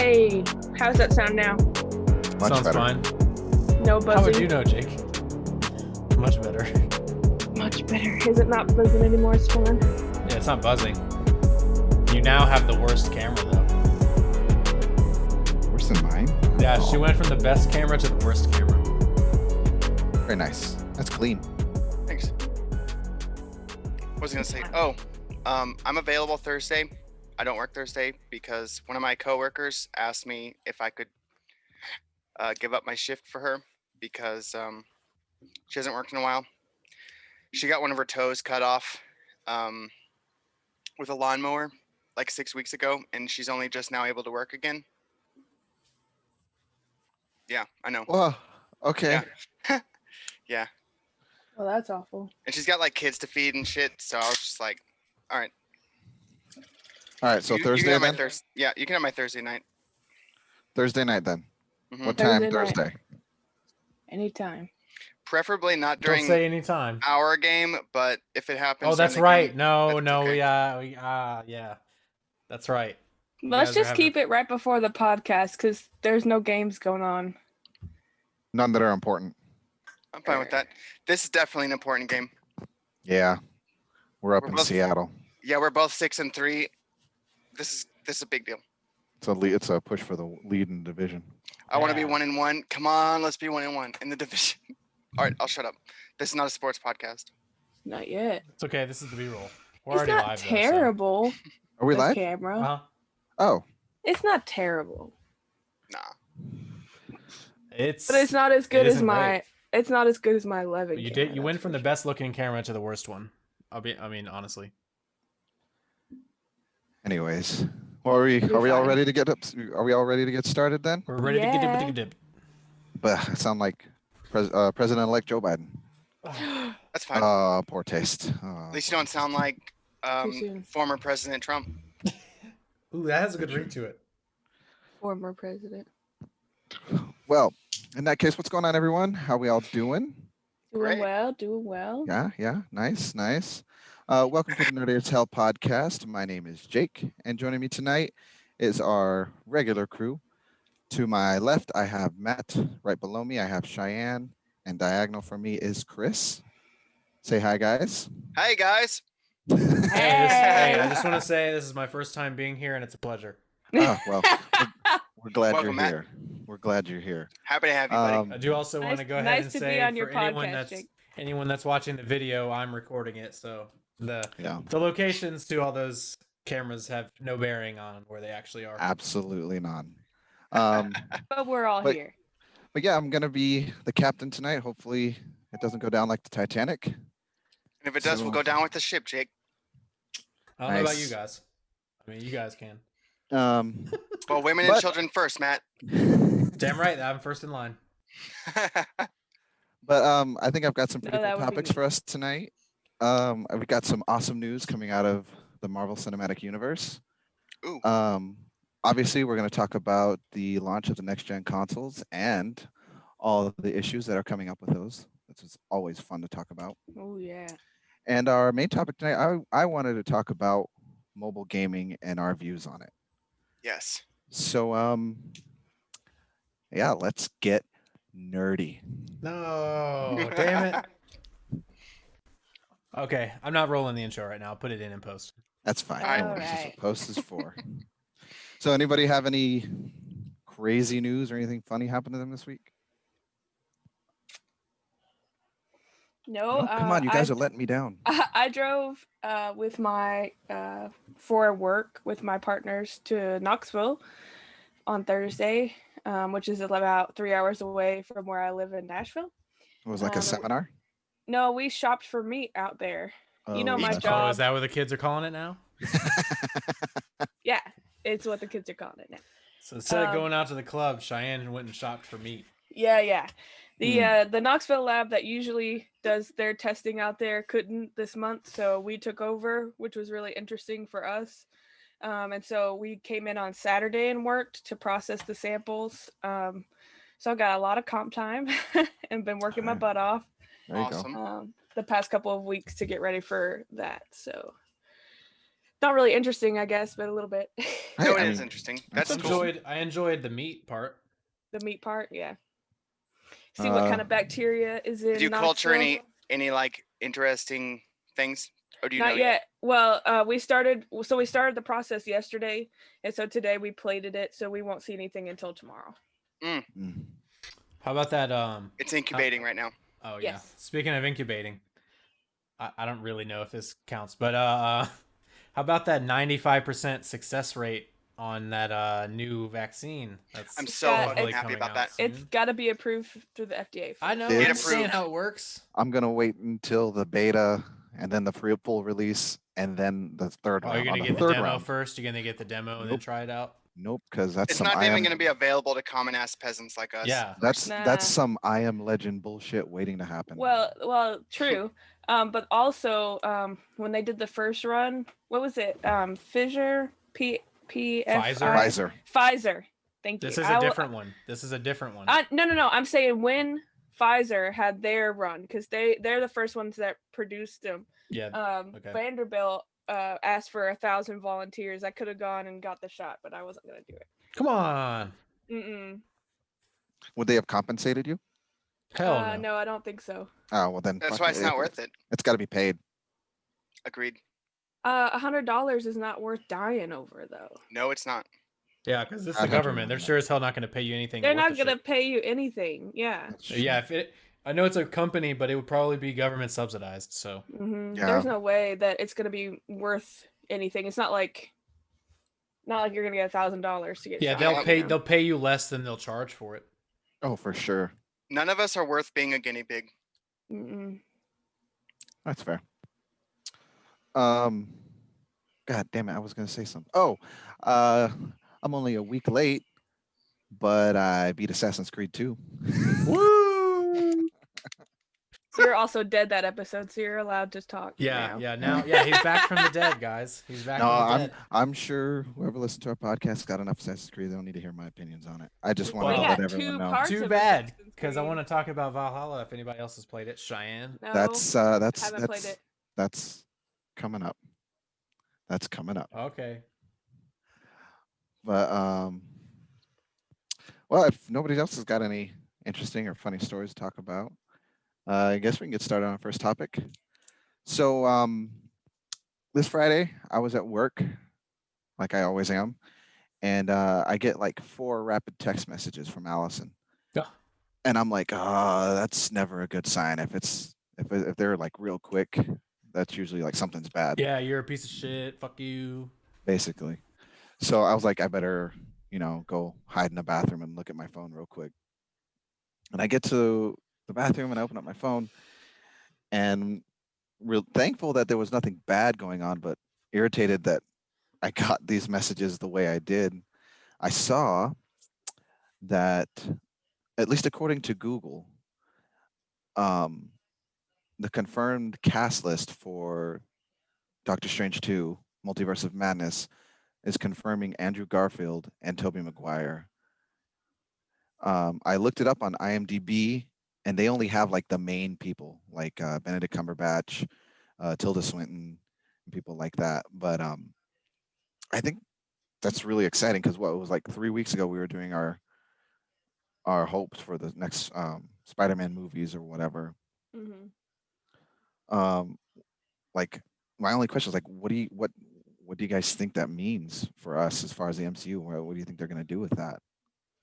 Hey, how's that sound now? Much Sounds better. fine. No How would buzzing. you know, Jake? Much better. Much better. Is it not buzzing anymore? It's fine. Yeah, it's not buzzing. You now have the worst camera, though. Worse than mine? Yeah, Oh, she went from the best camera to the worst camera. very nice. That's clean. Thanks. What was I gonna say? Oh, I'm available Thursday. I don't work Thursday because one of my coworkers asked me if I could give up my shift for her because she hasn't worked in a while. She got one of her toes cut off with a lawnmower like 6 weeks ago, and she's only just now able to work again. Yeah, I know. Well, okay. Yeah. Yeah. Well, that's awful. And she's got like kids to feed and shit. So I was just like, all right. All right, so You Thursday can have my then? yeah, you can have my Thursday night. Thursday night then. Mhm. What time Thursday night. Thursday? Anytime. Preferably not Don't during say anytime. our game, but if it happens. Oh, that's during the right. game, No, that's no, okay. yeah. That's right. You Let's guys are just having keep it right before the podcast because there's no games going on. None that are important. I'm fine with that. This is definitely an important game. Yeah. We're up We're in both- Seattle. Yeah, we're both 6-3. This is a big deal. It's a push for the lead in the division. I want to be Yeah. 1-1. Come on, let's be 1-1 in the division. All right, I'll shut up. This is not a sports podcast. Not yet. It's okay. This is the B-roll. We're It's already not live, terrible. Are we the live? camera. though. So. Oh, It's not terrible, Nah. It's. but it's not as good as isn't my. great. It's not as good as my 11. You camera, did. You went that's from for the sure. best looking camera to the worst one. I mean, honestly. anyways. Well, are we You're all fine. ready to get up? Are we all ready to get started then? We're ready to get Yeah. dip. But I sound like President-elect Joe Biden. That's fine. Poor taste. At least you don't sound like soon. former President Trump. Ooh, that has a good ring to it. Former president. Well, in that case, what's going on, everyone? How we all doing? Doing Great. well. Doing well. Yeah, nice. Welcome to the Nerdy as Hell podcast. My name is Jake, and joining me tonight is our regular crew. To my left, I have Matt. Right below me, I have Cheyenne, and diagonal from me is Chris. Say hi, guys. Hey guys. Hey, I just want to say this is my first time being here, and it's a pleasure. Oh, well, we're glad Welcome, you're Matt. here. We're glad you're here. Happy to have you, buddy. I do also want to Nice- go ahead nice and to be say on your for anyone podcast, that's Jake. watching the video, I'm recording it, so the Yeah, locations to all those cameras have no bearing on where they actually are. absolutely none. But we're all But- here. But yeah, I'm gonna be the captain tonight. Hopefully, it doesn't go down like the Titanic. And if it does, we'll go down with the ship, Jake. I don't know about Nice. you guys. I mean, you guys can. Well, women and But- children first, Matt. Damn right, I'm first in line. But I think I've got some No, pretty that cool would be topics me. for us tonight. We've got some awesome news coming out of the Marvel Cinematic Universe. Ooh. Obviously, we're going to talk about the launch of the next gen consoles and all of the issues that are coming up with those. This is always fun to talk about. Oh yeah. And our main topic tonight, I wanted to talk about mobile gaming and our views on it. Yes. So, yeah, let's get nerdy. No, damn it. Okay, I'm not rolling the intro right now. I'll put it in post. That's fine. Alright. No worries. That's what Alright. post is for. So, anybody have any crazy news or anything funny happen to them this week? No. No? Come on, you guys are letting me down. I drove with my for work with my partners to Knoxville on Thursday, which is about 3 hours away from where I live in Nashville. It was like a Um, seminar. No, we shopped for meat out there. You know, my that's job- Oh, is that what the kids are calling it now? Yeah, it's what the kids are calling it now. So instead of Um, going out to the club, Cheyenne went and shopped for meat. Yeah. Hmm. The Knoxville lab that usually does their testing out there couldn't this month, so we took over, which was really interesting for us. And so we came in on Saturday and worked to process the samples. So I got a lot of comp time and been working my Okay. butt off There you Awesome. the past couple of weeks to get ready for that. So Not really interesting, I guess, but a little bit. No, I it is mean, interesting. that's That's I cool. enjoyed the meat part. The meat part, yeah. See what kind of bacteria is in Did you culture Knoxville. any like interesting things, or do you know Not yet. Well, we started the process yesterday, and so today we plated it, so we won't see anything until tomorrow. Mm. How about that? It's incubating right now. Oh yeah. Yes. Speaking of incubating, I don't really know if this counts, but how about that 95% success rate on that new vaccine? That's I'm so got- fucking it's- happy about that. It's got to be approved through the FDA. I first. know. It's- I'm just saying how it works. I'm gonna wait until the beta and then the full release and then the third Oh, round. you're On gonna the get the third demo round, first. You're gonna get the demo and then Nope. try it out. nope, because that's It's some not I even am. going to be available to common ass peasants like us. Yeah. That's Nah. some I am legend bullshit waiting to happen. Well, true. But also, when they did the first run, what was it? Pfizer, Pfizer? Pfizer. Thank you. This is a different one. This is a different one. No. I'm saying when Pfizer had their run, because they're the first ones that produced them. Yeah. Okay. Vanderbilt asked for 1,000 volunteers. I could have gone and got the shot, but I wasn't gonna do it. Come on. Mm-mm. Would they have compensated you? Hell no. No, I don't think so. Oh well, then That's fuck why it. it's not worth it. It's got to be paid. Agreed. $100 is not worth dying over, though. No, it's not. Yeah, because this is I the thought you government. They're meant sure as hell not going to pay you anything. They're worth not the gonna shit. pay you anything. Yeah. Yeah, I know it's a company, but it would probably be government subsidized. So Mm-hmm. Yeah. There's no way that it's gonna be worth anything. It's not like you're gonna get $1,000 to get. yeah, shot, they'll you pay know? they'll pay you less than they'll charge for it. Oh, for sure. None of us are worth being a guinea pig. Mm-mm. That's fair. God damn it! I was gonna say something. Oh, I'm only a week late, but I beat Assassin's Creed 2. Woo! So you're also dead that episode, so you're allowed to talk. Yeah, now. he's back from the dead, guys. He's back No, from the dead. I'm sure whoever listens to our podcast got enough Assassin's Creed. They don't need to hear my opinions on it. I just We want to got let two everyone know. parts Too of bad, Assassin's because I Creed. want to talk about Valhalla. If anybody else has played it, Cheyenne. No, That's haven't played it. that's coming up. That's coming up. Okay. But well, if nobody else has got any interesting or funny stories to talk about, I guess we can get started on our first topic. So this Friday I was at work, like I always am, and I get like 4 rapid text messages from Allison. Yeah. And I'm like, that's never a good sign. If they're like real quick, that's usually like something's bad. Yeah, you're a piece of shit. Fuck you. Basically. So I was like, I better, go hide in the bathroom and look at my phone real quick. And I get to the bathroom and I open up my phone and real thankful that there was nothing bad going on, but irritated that I got these messages the way I did. I saw that, at least according to Google, the confirmed cast list for Doctor Strange 2, Multiverse of Madness, is confirming Andrew Garfield and Tobey Maguire. I looked it up on IMDb, and they only have like the main people, like Benedict Cumberbatch, Tilda Swinton, and people like that. But I think that's really exciting because it was like 3 weeks ago we were doing our hopes for the next Spider-Man movies or whatever. Mm-hmm. Like my only question is like, what do you guys think that means for us as far as the MCU? What do you think they're going to do with that?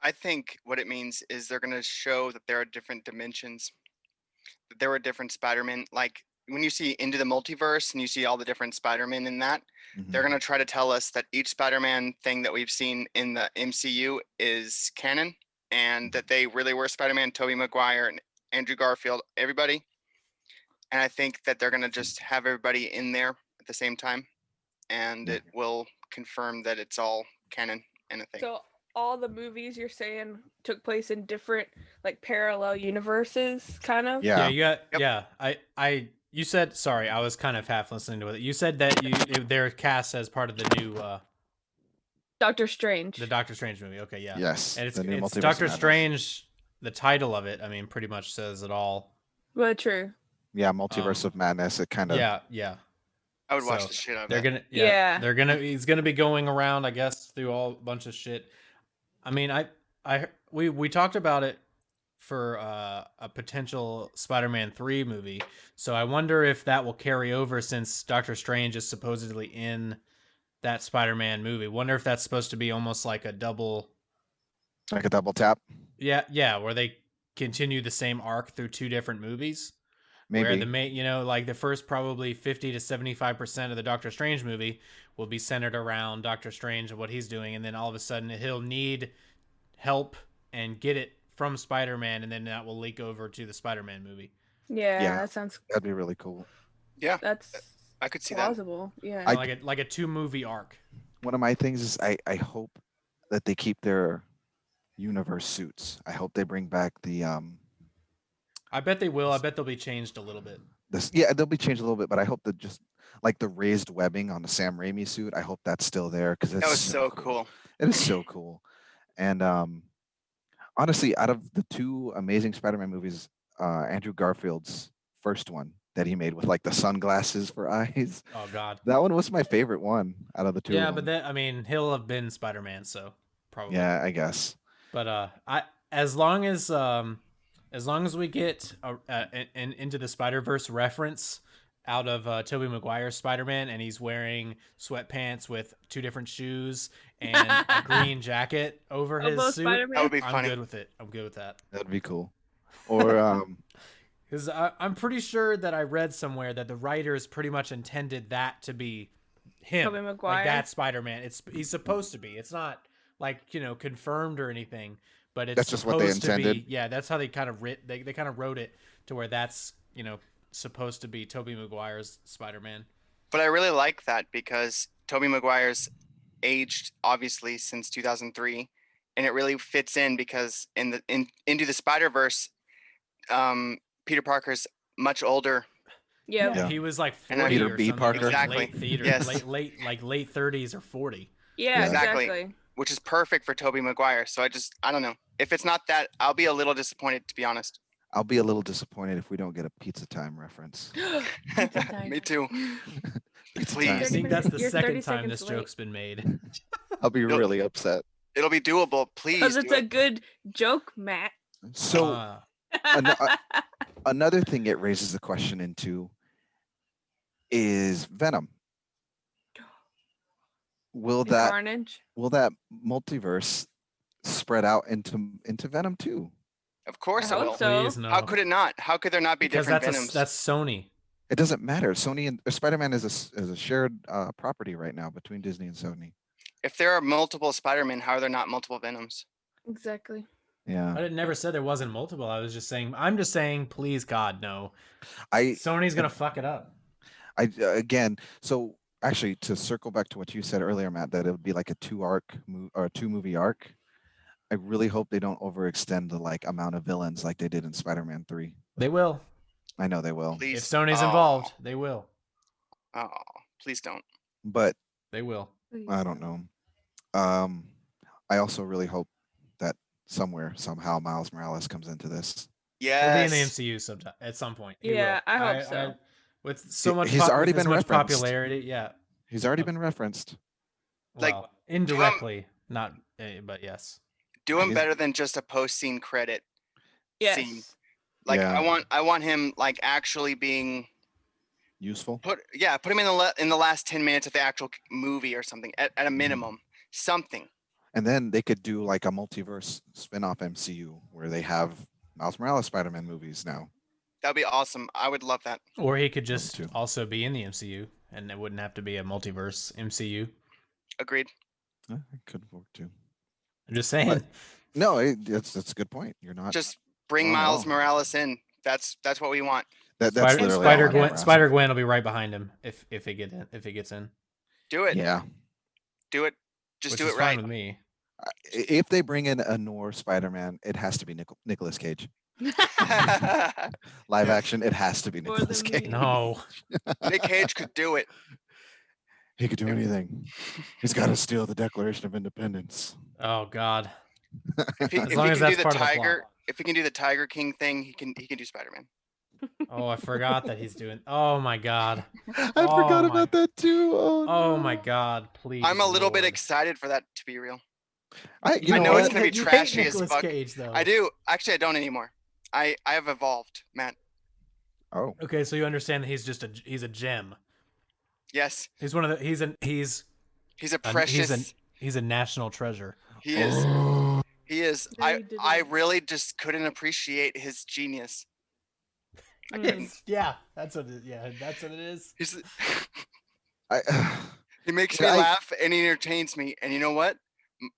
I think what it means is they're going to show that there are different dimensions, that there are different Spider-Man. Like when you see Into the Multiverse and you see all the different Spider-Man in that, they're going to try to tell us that each Spider-Man thing that we've seen in the MCU is canon and that they really were Spider-Man, Tobey Maguire, and Andrew Garfield, everybody. And I think that they're going to just have everybody in there at the same time, and it will confirm that it's all canon and a thing. So all the movies you're saying took place in different like parallel universes, kind of. Yeah. You said, sorry, I was kind of half listening to it. You said that they're cast as part of the new Doctor Strange. the Doctor Strange movie. Okay, yeah. Yes. And it's the new Multiverse of Doctor Madness. Strange. The title of it, I mean, pretty much says it all. Well, true. Yeah, Multiverse of Madness. It kind of. Yeah. I would watch So the shit out of they're that. gonna, Yeah. they're gonna. He's gonna be going around, I guess, through all a bunch of shit. I mean, we talked about it for a potential Spider-Man 3 movie. So I wonder if that will carry over since Doctor Strange is supposedly in that Spider-Man movie. Wonder if that's supposed to be almost like a double. Like a double tap, Yeah, where they continue the same arc through two different movies. Where the maybe. main, like the first probably 50 to 75% of the Doctor Strange movie will be centered around Doctor Strange and what he's doing, and then all of a sudden he'll need help and get it from Spider-Man, and then that will leak over to the Spider-Man movie. Yeah, Yeah. that sounds. That'd be really cool. Yeah, That's I could see plausible. Yeah. Like a 2-movie arc. One of my things is I hope that they keep their universe suits. I hope they bring back the I bet they will. I bet they'll be changed a little bit. this. Yeah, they'll be changed a little bit, but I hope that just like the raised webbing on the Sam Raimi suit. I hope that's still there because that. That was so cool. It is so cool. And honestly, out of the two Amazing Spider-Man movies, Andrew Garfield's first one that he made with like the sunglasses for eyes, Oh God. that one was my favorite one out of the two. Yeah, of but them. then I mean he'll have been Spider-Man, so probably. Yeah, I guess. But as long as we get an Into the Spider-Verse reference out of Tobey Maguire's Spider-Man, and he's wearing sweatpants with 2 different shoes and a green jacket over his both suit, Spider-Man? That would be I'm funny. good with it. I'm good with that. That'd be cool. Or Because I'm pretty sure that I read somewhere that the writers pretty much intended that to be him, Tobey Maguire? like that Spider-Man. He's supposed to be. It's not like confirmed or anything, but it's That's just what they supposed to be. intended. Yeah, that's how they kind of they kind of wrote it to where that's supposed to be Tobey Maguire's Spider-Man. But I really like that because Tobey Maguire's aged obviously since 2003, and it really fits in because in Into the Spider-Verse, Peter Parker's much older. Yeah. Yeah. He was like And 40 Peter or B. something. Parker. He was Exactly. late theater, Yes. late 30s or 40. Yeah, Exactly. exactly. Which is perfect for Tobey Maguire. So I don't know. If it's not that, I'll be a little disappointed, to be honest. I'll be a little disappointed if we don't get a Pizza Time reference. Pizza time. Me too. Pizza Please. I Time. think that's the You're 30 second time seconds this late. joke's been made. I'll be really upset. It'll be doable. Please. Because Do it's a it. good joke, Matt. So another thing it raises the question into is Venom. Will that Carnage. multiverse spread out into Venom too? Of course I it hope will. so. Please no. How could it not? How could there not be Because different that's Venoms? that's Sony. It doesn't matter. Sony and Spider-Man is a shared property right now between Disney and Sony. If there are multiple Spider-Men, how are there not multiple Venoms? Exactly. Yeah. I never said there wasn't multiple. I'm just saying, please God, no. I Sony's gonna fuck it up. again, so actually to circle back to what you said earlier, Matt, that it would be like a 2-movie arc. I really hope they don't overextend the like amount of villains like they did in Spider-Man 3. They will. I know they will. Please. If Sony's Oh, involved, they will. Oh, please don't. But They will. I don't know. I also really hope that somehow Miles Morales comes into this. He'll Yes. be in the MCU sometime at some point. He Yeah, will. I hope so. With so much, He's already with as been much referenced. popularity. Yeah. He's already been referenced. Like, Well, indirectly, not, but yes. Do him Is- better than just a post-scene credit Yes. scene. Like Yeah. I want him like actually being Useful. put him in the last 10 minutes of the actual movie or something at a minimum. Something. And then they could do like a multiverse spin-off MCU where they have Miles Morales Spider-Man movies now. That'd be awesome. I would love that. Or he could just too. also be in the MCU, and it wouldn't have to be a multiverse MCU. Agreed. It could work too. I'm just saying. No, that's a good point. You're not Just bring Oh, Miles no. Morales in. That's what we want. that's Spider, literally all I'm Gwen, asking. Spider Gwen will be right behind him if he gets in. Do it. Yeah. Do it. Just Which do is it fine right. with me. If they bring in a noir Spider-Man, it has to be Nicolas Cage. Live action, it has to be More Nicolas than Cage. me. No. Nick Cage could do it. He could do anything. He's got to steal the Declaration of Independence. Oh God. If he, As if long he as can that's do the part of the Tiger, plot. if he can do the Tiger King thing, he can do Spider-Man. Oh, I forgot that he's doing. Oh my god. I Oh forgot my- about that too. Oh, Oh no. my god, please. I'm a little bit Lord. excited for that to be real. You I know know it's what? gonna be You trashy hate as Nicolas fuck. Cage, though. I do. Actually, I don't anymore. I have evolved, Matt. Oh, Okay, so you understand that he's a gem. Yes, He's one of the he's a precious. he's a national treasure. He is. Oh. He is. No, you I didn't. really just couldn't appreciate his genius. I couldn't. Yeah, that's what it is. He's, I, he makes Yeah, me I- laugh and he entertains me. And you know what?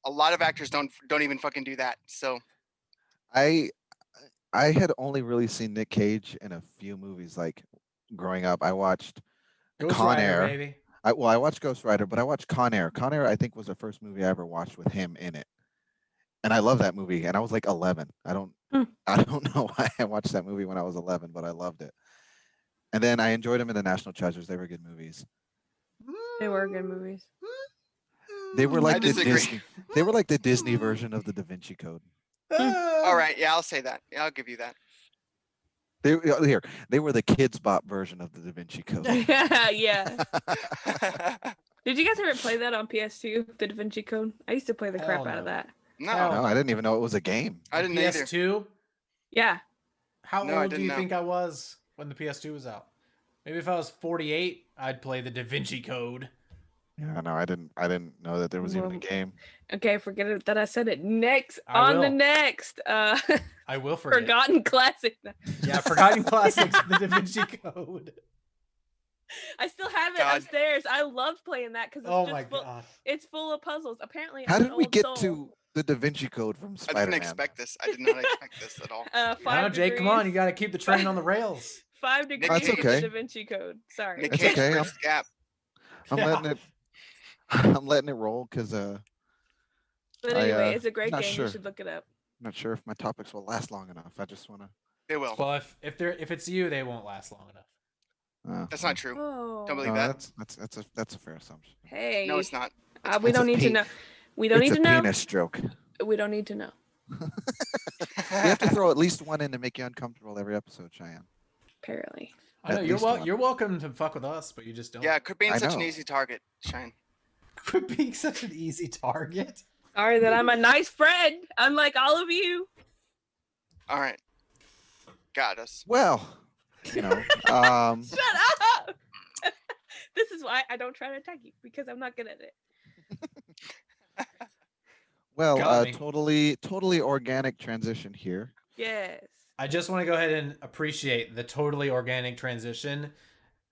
A lot of actors don't even fucking do that. So I I had only really seen Nick Cage in a few movies. Like growing up, I watched Ghost Con Rider, Air. baby. I watched Ghost Rider, but I watched Con Air. Con Air, I think, was the first movie I ever watched with him in it, and I love that movie. And I was like 11. I don't know why I watched that movie when I was 11, but I loved it. And then I enjoyed him in the National Treasures. They were good movies. They were good movies. They were I like the disagree. Disney. They were like the Disney version of the Da Vinci Code. all right, yeah, I'll say that. Yeah, I'll give you that. They were the Kids Bop version of the Da Vinci Code. Yeah. Did you guys ever play that on PS2, the Da Vinci Code? I used to play the crap Hell out of no. that. No, No, I didn't even know it was a game. I didn't either. PS2. Yeah. How No, I old do didn't you know. think I was when the PS2 was out? Maybe if I was 48, I'd play the Da Vinci Code. Yeah, no, I didn't know that there was even a Well, game. Okay, forget it that I said it. Next I on the will. next I will forget. forgotten classic. Yeah, Forgotten Classics, the Da Vinci Code. I still have it God. upstairs. I love playing that because Oh my god. it's full of puzzles. Apparently, How I'm an did we old get soul. to the Da Vinci Code from I Spider-Man? didn't expect this. I did not expect this at all. 5 No, Jake, come on. You got to keep the train on the rails. 5 degrees That's of okay. the Da Vinci Code. Sorry. Nick It's Cage okay, bridged the gap. I'm Yeah. letting it. I'm letting it roll because But I, anyway, it's a great not game. sure. You should look it up. I'm not sure if my topics will last long enough. I just want to. They will. Well, if it's you, they won't last long enough. That's not true. Oh. Don't believe No, that. that's a fair assumption. Hey. No, it's not. We It's don't a need to pe- know. We don't It's need a to know. penis stroke. We don't need to know. You have to throw at least one in to make you uncomfortable every episode, Cheyenne. Apparently. I know At you're least one. you're welcome to fuck with us, but you just don't. Yeah, quit being I such an know. easy target, Shine. Quit being such an easy target. Sorry that I'm a nice friend, unlike all of you. All right. Got us. Well, you know, Shut up. This is why I don't try to attack you because I'm not good at it. well, Got me. totally organic transition here. Yes. I just want to go ahead and appreciate the totally organic transition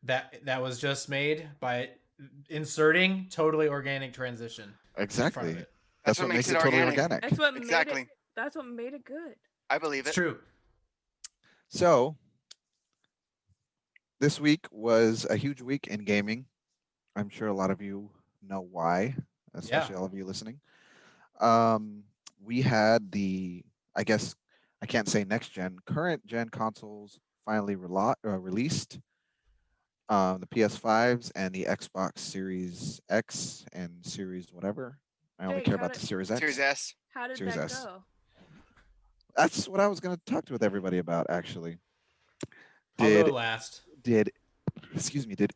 that was just made by inserting totally organic transition. in front of Exactly. it. That's what makes it totally organic. That's what Exactly. made it. That's what made it good. I believe It's it. true. So, this week was a huge week in gaming. I'm sure a lot of you know why, especially all of you listening. We had I guess I can't say next gen, current gen consoles finally released. The PS5s and the Xbox Series X and Series whatever. I only Jake, care how about did- the Series X. Series S. How did Series that S. go? That's what I was going to talk with everybody about, actually. I'll Did go last. did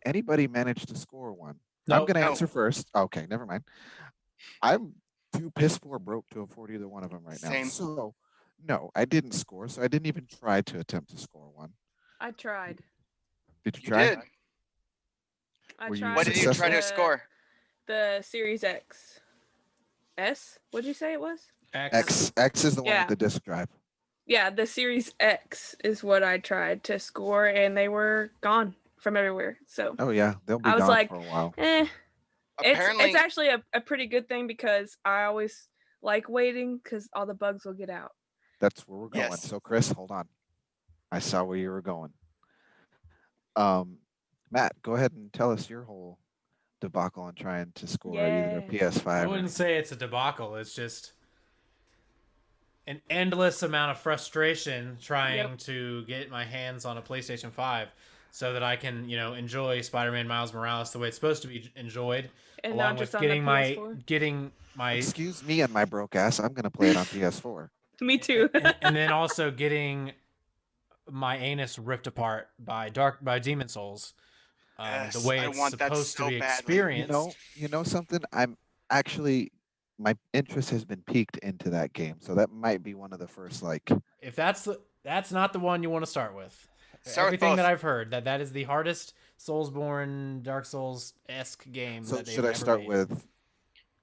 anybody manage to score one? I'm Nope. going to No. answer first. Okay, never mind. I'm too piss poor broke to afford either one of them right now. Same. So, no, I didn't score. So I didn't even try to attempt to score one. I tried. Did you You try? did. I Were you tried. What did you try to the- score? The Series X. S? What'd you say it was? X is the one Yeah. with the disc drive. Yeah, the Series X is what I tried to score, and they were gone from everywhere. So, Oh yeah, they'll be I was gone like, for a while. Apparently, it's actually a pretty good thing because I always like waiting because all the bugs will get out. That's where we're going. Yes. So Chris, hold on. I saw where you were going. Matt, go ahead and tell us your whole debacle on trying to score either a Yes. PS5 I or wouldn't say it's a debacle. It's just an endless amount of frustration trying to get my hands on a PlayStation 5 so that I can, enjoy Spider-Man Miles Morales the way it's supposed to be enjoyed, And along not with just on the getting PS4. my Excuse me and my broke ass. I'm gonna play it on PS4. Me too. and then also getting my anus ripped apart by Demon Souls. The Yes, way I it's want that supposed to so be badly. experienced. You know something? I'm actually my interest has been piqued into that game, so that might be one of the first like. If that's not the one you want to start with. Start with Everything both. that I've heard that is the hardest Soulsborne Dark Souls-esque game So that they've should I ever start made. with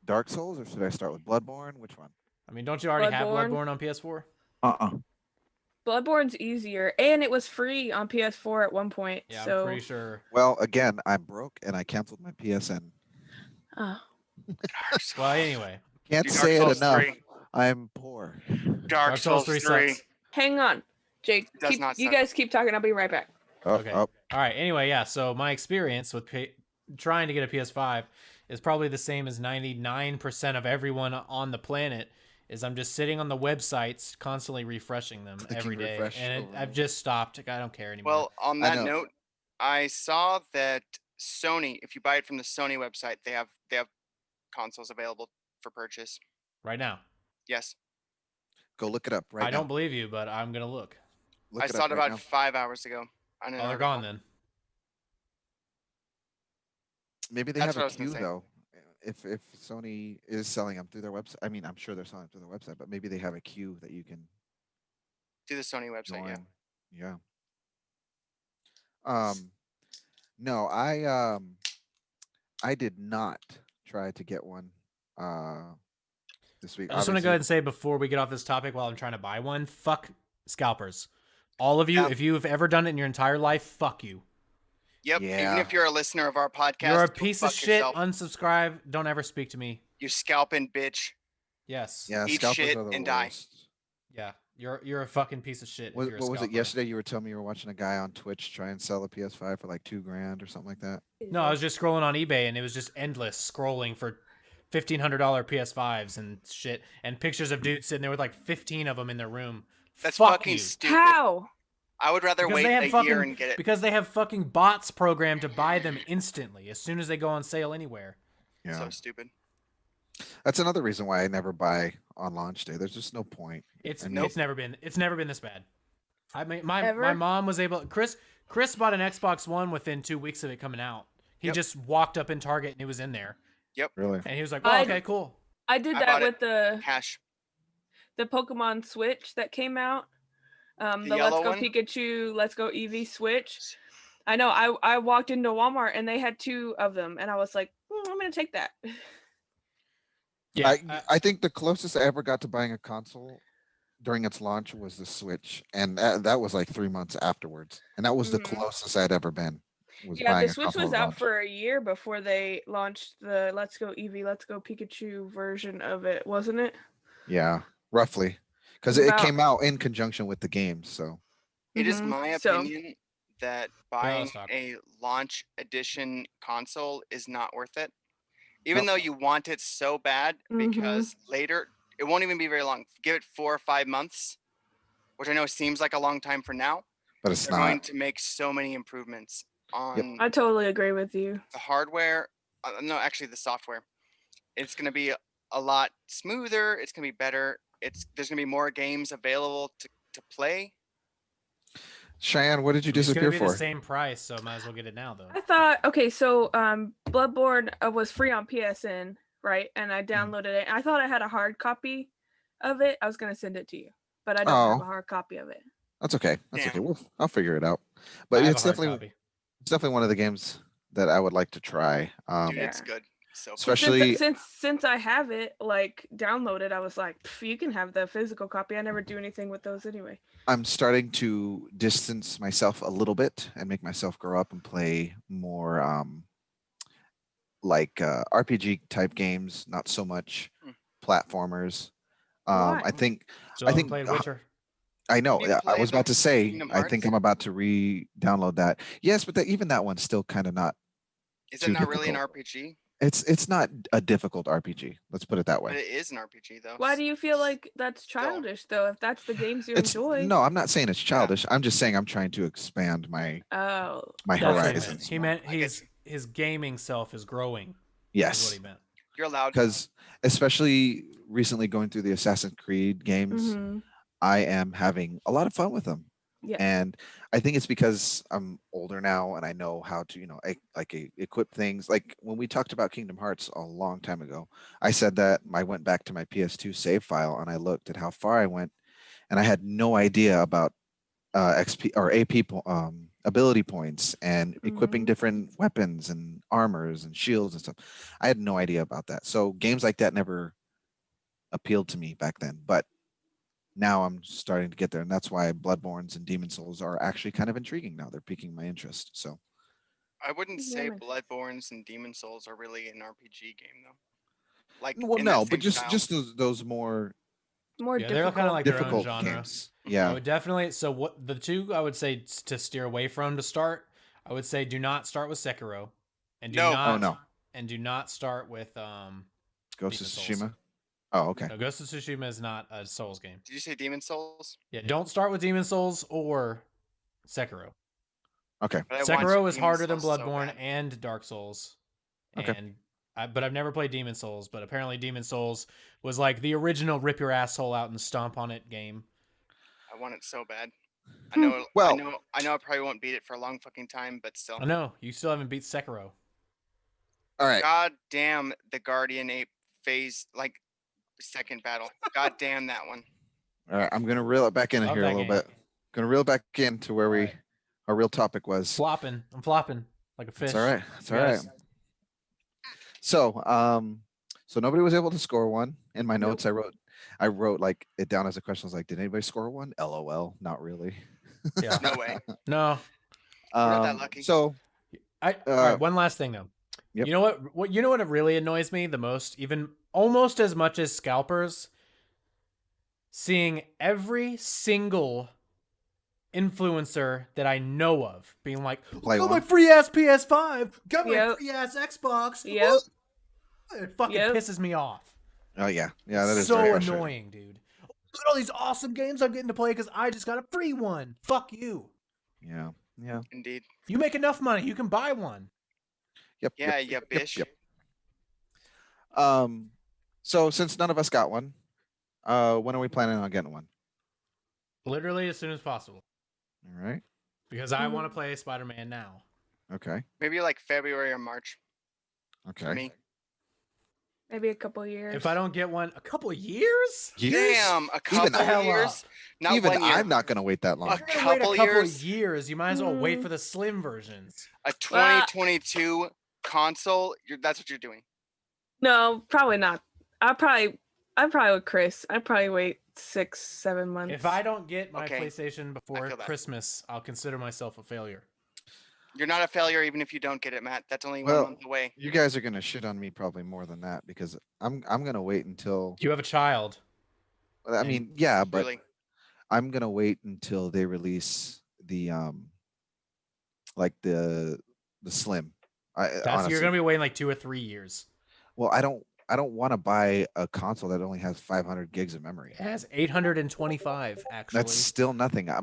Dark Souls or should I start with Bloodborne? Which one? I mean, don't you already have Bloodborne. Bloodborne on PS4? Bloodborne's easier, and it was free on PS4 at one point. Yeah, so... I'm pretty sure. Well, again, I'm broke and I canceled my PSN. Oh. Well, anyway. Can't Dude, say it Dark Souls enough. 3. I'm poor. Dark Souls 3. sucks. Hang on, Jake. It does not You suck. guys keep talking. I'll be right back. Okay. All right. Anyway, yeah. So my experience with trying to get a PS5 is probably the same as 99% of everyone on the planet. Is I'm just sitting on the websites, constantly refreshing them every day, and I've just stopped. I don't care anymore. Well, on that note, I saw that Sony, if you buy it from the Sony website, they have consoles available for purchase right now. Yes. Go look it up right now. I don't believe you, but I'm gonna look. I saw it about 5 hours ago. Oh, they're gone then. Maybe they have a queue though. If Sony is selling them through their website, I mean, I'm sure they're selling through their website, but maybe they have a queue that you can do the Sony website. Join. Yeah. No, I did not try to get one this week. I just want to go ahead and say before we get off this topic, while I'm trying to buy one, fuck scalpers. All of you, if you've ever done it in your entire life, fuck you. Yep. Yeah. Even if you're a listener of our podcast, you're a piece of shit. Yourself. Unsubscribe. Don't ever speak to me. You scalping bitch. Yes. Yeah. Eat shit and die. Yeah. You're a fucking piece of shit. What was it yesterday? You were telling me you were watching a guy on Twitch try and sell a PS5 for like $2,000 or something like that. No, I was just scrolling on eBay and it was just endless scrolling for $1,500 PS5s and shit, and pictures of dudes sitting there with like 15 of them in their room. That's Fuck fucking you. stupid. How? I would rather wait a year and get it. Because they have fucking bots programmed to buy them instantly as soon as they go on sale anywhere. Yeah. So stupid. That's another reason why I never buy on launch day. There's just no point. It's never been this bad. I mean, my mom was able. Chris bought an Xbox One within 2 weeks of it coming out. He just walked up in Target and it was in there. Yep. Really? And he was like, "Oh, okay, cool." I did that with the Pokemon Switch that came out. The Let's Go Pikachu, Let's Go Eevee Switch. I know. I walked into Walmart and they had 2 of them, and I was like, I'm gonna take that. Yeah, I think the closest I ever got to buying a console during its launch was the Switch, and that was like 3 months afterwards, and that was the closest I'd ever been. The Switch was out for a year before they launched the Let's Go Eevee, Let's Go Pikachu version of it, wasn't it? Yeah, roughly, because it came out in conjunction with the game. So it is my opinion that buying a launch edition console is not worth it. Even though you want it so bad, because later, it won't even be very long. Give it 4 or 5 months, which I know seems like a long time for now. But it's not. They're going to make so many improvements on I totally agree with you. The hardware, no, actually the software. It's going to be a lot smoother. It's going to be better. There's going to be more games available to play. Cheyenne, what did you disappear for? It's going to be the same price, so might as well get it now, though. I thought, okay, so Bloodborne was free on PSN, right? And I downloaded it. I thought I had a hard copy of it. I was going to send it to you, but I don't have a hard copy of it. That's okay. That's okay. I'll figure it out. But it's definitely one of the games that I would like to try. Dude, it's good. So especially since I have it like downloaded, I was like, you can have the physical copy. I never do anything with those anyway. I'm starting to distance myself a little bit and make myself grow up and play more RPG type games, not so much platformers. I think played Witcher. I know. I was about to say. I think I'm about to re-download that. Yes, but even that one's still kind of not. Is it not really an RPG? It's not a difficult RPG. Let's put it that way. But it is an RPG though. Why do you feel like that's childish though? If that's the games you enjoy. No, I'm not saying it's childish. I'm just saying I'm trying to expand my horizons. He meant his gaming self is growing. Yes. Is what he meant. You're allowed. Because especially recently going through the Assassin's Creed games, I am having a lot of fun with them. Yeah. And I think it's because I'm older now and I know how to, equip things. Like when we talked about Kingdom Hearts a long time ago, I said that I went back to my PS2 save file and I looked at how far I went, and I had no idea about XP or ability points and equipping Mhm. different weapons and armors and shields and stuff. I had no idea about that. So games like that never appealed to me back then. But now I'm starting to get there, and that's why Bloodborns and Demon Souls are actually kind of intriguing now. They're piquing my interest. So I wouldn't Yeah, say man. Bloodborns and Demon Souls are really an RPG game though. Like well, in that no, but same style. just those more More Yeah, they're kind of difficult. like their own difficult genre. games. I Yeah. would definitely. So what the two I would say to steer away from to start. I would say do not start with Sekiro, and do No. not Oh no, and do not start with Ghost of Demon Souls. Tsushima. Oh okay. No, Ghost of Tsushima is not a Souls game. Did you say Demon Souls? Yeah, don't start with Demon Souls or Sekiro. Okay. But I want Sekiro is Demon harder than Souls so Bloodborne bad. and Dark Souls. Okay. And but I've never played Demon Souls, but apparently Demon Souls was like the original rip your asshole out and stomp on it game. I want it so bad. I Hmm. know. Well- I know. I probably won't beat it for a long fucking time, but still. I know, you still haven't beat Sekiro. All right. God damn the Guardian Ape phase, like second battle. God damn that one. All right. I'm gonna reel it back in Love here a that little game. bit. Gonna reel it back in to where Alright. our real topic was. I'm flopping like a fish. It's all right. It's all Yes. right. So nobody was able to score one. In my notes, I wrote like it down as a question. I was like, did anybody score one? LOL. Not really. Yeah. No way. No. We're not that lucky. So All right, one last thing though. Yep. You know what? You know what really annoys me the most, even almost as much as scalpers, seeing every single influencer that I know of being like, Play "Got my one. free ass PS5, got my Yep. free ass Xbox." Yep. It fucking Yep. pisses me off. oh yeah, that is so very frustrating. annoying, dude. Look at all these awesome games I'm getting to play because I just got a free one. Fuck you. Yeah. Indeed. You make enough money, you can buy one. Yep. Yeah, yep, yeah, yep, bish. yep. So since none of us got one, when are we planning on getting one? Literally as soon as possible. All right. Because I want to play Spider-Man now. Okay. Maybe like February or March for Okay. me. Maybe a couple years. If I don't get one, a couple of years? Years? Damn, a Even couple hell years. up. Not Even 1 year. I'm not gonna wait that long. If you're gonna wait a couple couple years? of years, you might as well wait Mm. for the slim versions. A 2022 console. That's what you're doing. No, probably not. I'm probably with Chris. I'd probably wait 6-7 months. If I don't get my Okay, PlayStation before feel that. Christmas, I'll consider myself a failure. You're not a failure even if you don't get it, Matt. That's only Well, 1 month away. You guys are gonna shit on me probably more than that because I'm gonna wait until. You have a child. I mean, yeah, but Really. I'm gonna wait until they release the like the slim. Honestly, You're gonna be waiting like 2 or 3 years. well, I don't want to buy a console that only has 500 gigs of memory. It has 825 actually. That's still nothing. I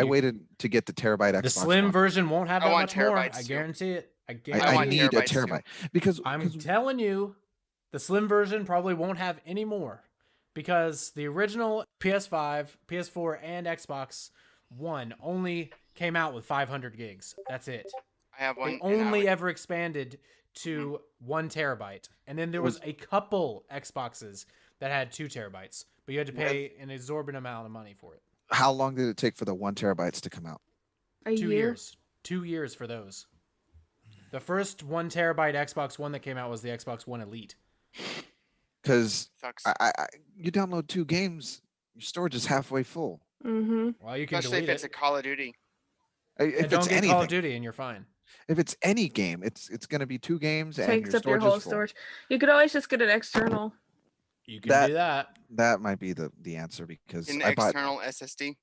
You- waited to get the terabyte Xbox The slim One. version won't have I that want much more. terabytes I too. guarantee it. I want need a terabytes too. terabyte because I'm telling you, the slim version probably won't have any more because the original PS5, PS4, and Xbox One only came out with 500 gigs. That's it. I have one. They and I only would- ever expanded to 1 terabyte. And then there was a couple Xboxes that had 2 terabytes, but you had to pay an exorbitant amount of money for it. how long did it take for the 1 terabytes to come out? a 2 year. years. 2 years for those. The first 1 terabyte Xbox One that came out was the Xbox One Elite. Because Sucks. you download 2 games, your storage is halfway full. Mm-hmm. Well, you can Especially if delete it's it. a Call of Duty. If And don't it's get anything, Call of Duty and you're fine. if it's any game, it's gonna be 2 games and Takes your up your storage whole is full. storage. You could always just get an external. You can That- do that. That might be the answer because An I bought external SSD.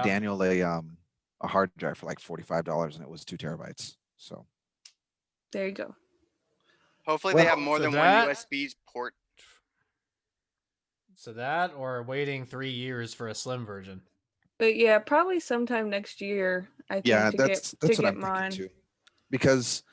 Daniel a hard drive for like $45 and it was 2 terabytes. So There you go. Hopefully they Well, have more so than that- one USB port. So that or waiting 3 years for a slim version. But yeah, probably sometime next year. I think yeah, to that's get what I'm mine. thinking too. Because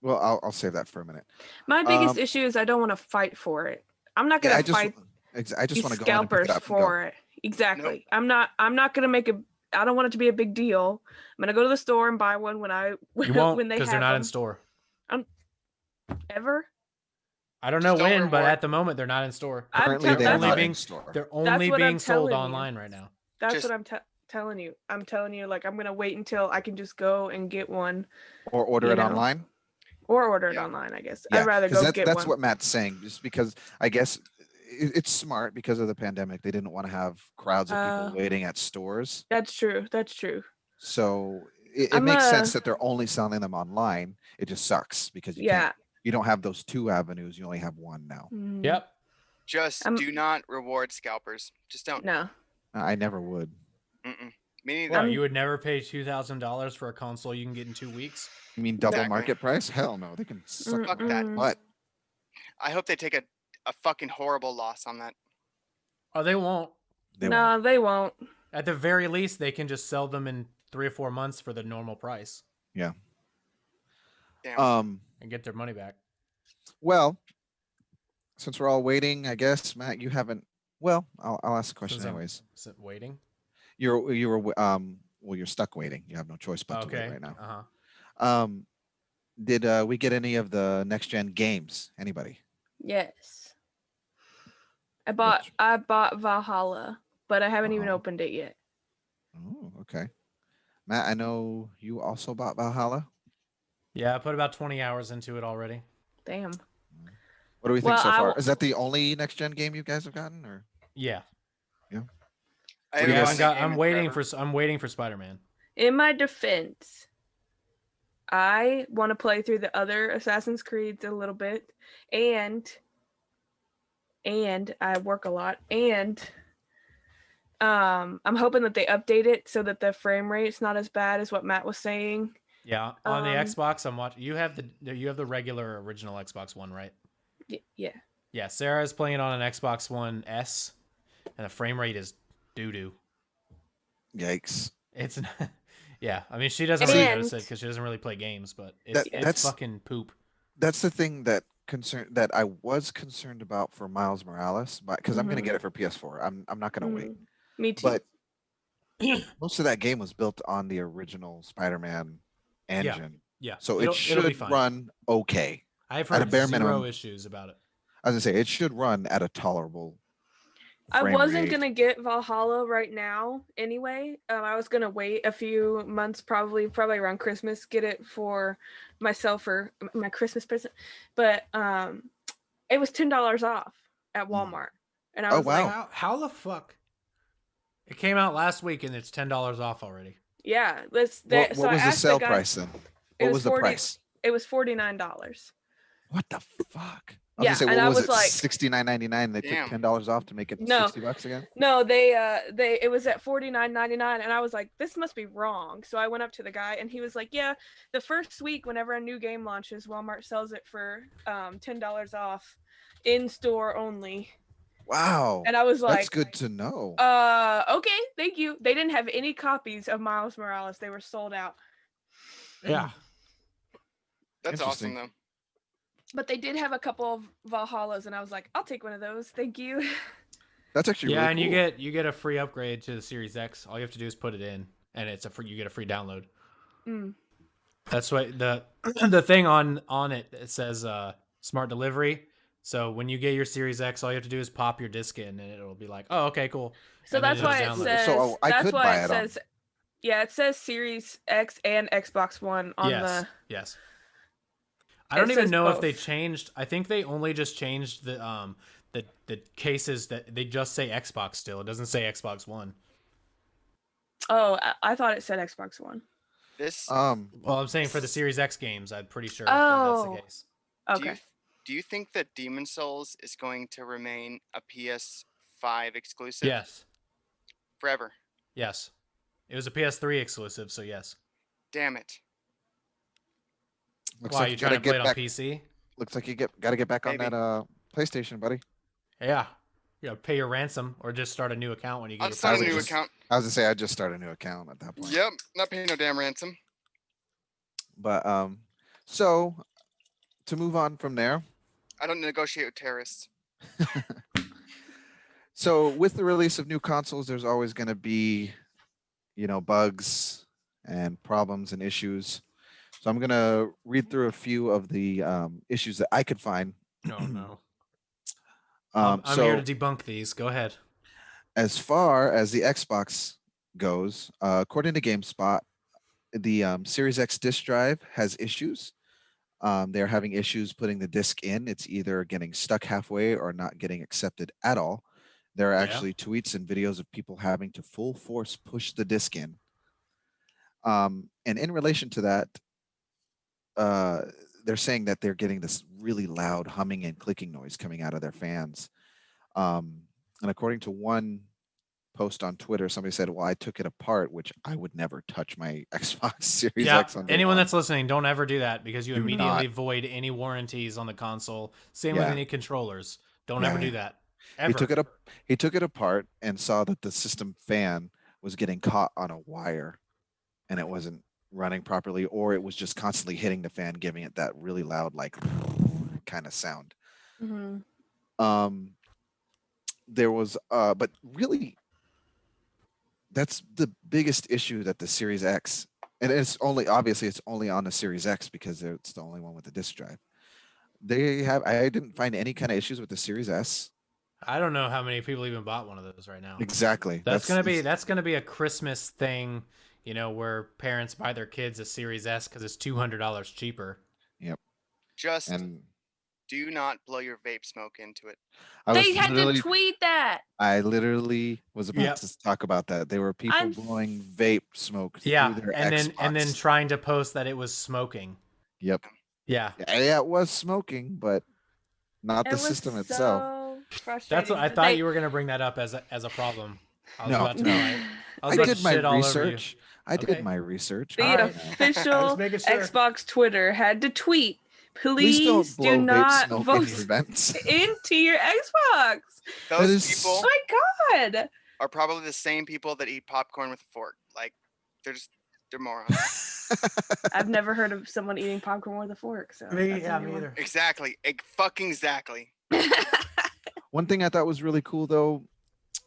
well, I'll save that for a minute. My biggest Um, issue is I don't want to fight for it. I'm not Yeah, gonna I just fight I just these want to go in and pick scalpers it up and go. for it. Exactly. I'm not gonna make a. I don't want it to be a big deal. I'm gonna go to the store and buy one when You won't when they because have they're not them. in store. Ever. I don't Just know don't when, but reward- at the moment they're not in store. Currently, they They're are only not being in store. they're That's only what I'm being sold telling you. online right now. That's Just- what I'm telling you. I'm telling you, like I'm gonna wait until I can just go and get one Or order You it know. online. or order it Yeah. online. I guess Yeah, I'd rather because go get that's one. what Matt's saying. Just because I guess it's smart because of the pandemic. They didn't want to have crowds of people waiting at stores. That's true. That's true. So it I'm makes sense that they're only selling them online. It just sucks because Yeah. you don't have those two avenues. You only have one now. Mm, Yep. Just I'm- do not reward scalpers. Just don't. No. I never would. Mm-mm. Me neither. What, I'm- you would never pay $2,000 for a console you can get in 2 weeks? You mean double Exactly. market price? Hell no. They can suck Fuck my that. butt. I hope they take a fucking horrible loss on that. Oh, they won't. They no, won't. they won't. At the very least, they can just sell them in 3 or 4 months for the normal price Damn. and get their money back. Well, since we're all waiting, I guess Matt, you haven't. Well, I'll ask the question Since I'm- anyways. Is it waiting? You're well, you're stuck waiting. You have no choice but to Okay. wait right now. Uh-huh. Did we get any of the next gen games? Anybody? Yes. I Which- bought Valhalla, but I haven't even Oh. opened it yet. Oh, okay. Matt, I know you also bought Valhalla. Yeah, I put about 20 hours into it already. Damn. What do we think Well, so I far? w- Is that the only next gen game you guys have gotten, or Yeah. I What do you haven't guys- gotten a game I'm in waiting forever. I'm waiting for Spider-Man. In my defense, I want to play through the other Assassin's Creeds a little bit, and I work a lot, and I'm hoping that they update it so that the frame rate's not as bad as what Matt was saying. Yeah, on the Um, Xbox I'm watching. You have the regular original Xbox One, right? Yeah. Yeah, Sarah's playing on an Xbox One S and the frame rate is doo-doo. yikes? It's not, yeah, I mean she doesn't really notice it And- because she doesn't really play games, but it's That's- fucking poop. That's the thing that I was concerned about for Miles Morales, but because I'm gonna Mhm. get it for PS4. I'm not gonna wait. Mm, me too. But most of that game was built on the original Spider-Man engine, Yeah, so it'll it be should fine. run okay. I've at a heard bare zero minimum. issues about it. I was gonna say it should run at a tolerable. I frame wasn't rate. gonna get Valhalla right now anyway. I was gonna wait a few months, probably around Christmas, get it for myself or my Christmas present. But it was $10 off at Walmart, and I Oh, was wow. like, How the fuck? It came out last week and it's $10 off already. "Yeah, What so I was the asked sale guy- price then? it What was the 40 price? It was $49. What the fuck? I was Yeah, gonna say, and what I was was it? like- $69.99. They Damn. took $10 off to make it No. $60 again. No, they it was at $49.99, and I was like, this must be wrong. So I went up to the guy, and he was like, yeah, the first week whenever a new game launches, Walmart sells it for $10 off, in store only. Wow. And I was like, That's good to know. okay, thank you. They didn't have any copies of Miles Morales. They were sold out. Yeah. That's awesome Interesting. though. But they did have a couple of Valhallas, and I was like, I'll take one of those. Thank you. That's actually Yeah, really and cool. you get a free upgrade to the Series X. All you have to do is put it in, and you get a free download. Mm. That's what the thing on it says smart delivery. So when you get your Series X, all you have to do is pop your disc in, and it'll be like, oh, okay, cool. So And then that's it'll why it download. says. So I that's could why buy it it on- says. Yeah, it says Series X and Xbox One on yes, the. yes. I don't It even says know if they both. changed. I think they only just changed the cases that they just say Xbox still. It doesn't say Xbox One. Oh, I thought it said Xbox One. This Well, I'm saying for the Series X games, I'm pretty sure Oh. that's the case. Okay. do you think that Demon Souls is going to remain a PS5 exclusive Yes, forever? yes. It was a PS3 exclusive, so yes. Damn it. Looks Why like you you trying gotta to play get it on back. PC? Looks like you gotta get back on Maybe. that PlayStation, buddy. Yeah. You gotta pay your ransom or just start a new account when you get I'll your start a would new just- account. I was gonna say I just started a new account at that point. Yep, not paying no damn ransom. But so to move on from there, I don't negotiate with terrorists. So with the release of new consoles, there's always going to be, bugs and problems and issues. So I'm going to read through a few of the issues that I could find. Oh no. Um, I'm here to so debunk these. Go ahead. as far as the Xbox goes, according to GameSpot, the Series X disk drive has issues. They're having issues putting the disc in. It's either getting stuck halfway or not getting accepted at all. There are Yeah. actually tweets and videos of people having to full force push the disc in. And in relation to that, uh, they're saying that they're getting this really loud humming and clicking noise coming out of their fans. And according to one post on Twitter, somebody said, "Well, I took it apart, which I would never touch my Xbox Series Yeah, X on day anyone one." that's listening, don't ever do that because you Do immediately not. void any warranties on the console. Same with Yeah. any controllers. Don't Yeah, ever yeah. do that. He Ever. took it up. He took it apart and saw that the system fan was getting caught on a wire, and it wasn't running properly, or it was just constantly hitting the fan, giving it that really loud, like kind of sound. Mm-hmm. There was, but really, that's the biggest issue that the Series X, and it's only on the Series X because it's the only one with the disk drive. I didn't find any kind of issues with the Series S. I don't know how many people even bought one of those right now. Exactly. That's gonna be a Christmas thing, where parents buy their kids a Series S because it's $200 cheaper. Yep. Just And do not blow your vape smoke into it. They had to tweet that. I literally was about Yep. to talk about that. There were people blowing vape smoke through their Xbox. and then trying to post that it was smoking. Yep. Yeah. Yeah, it was smoking, but not the system itself. Frustrating. That's what I thought you were gonna bring that up as a problem. I was about to no. I did my research. I did my research. The official Xbox Twitter had to tweet, please do not vote into your Xbox. Those people, oh my God, are probably the same people that eat popcorn with a fork. Like, they're morons. I've never heard of someone eating popcorn with a fork. So me either. Exactly. Exactly. One thing I thought was really cool though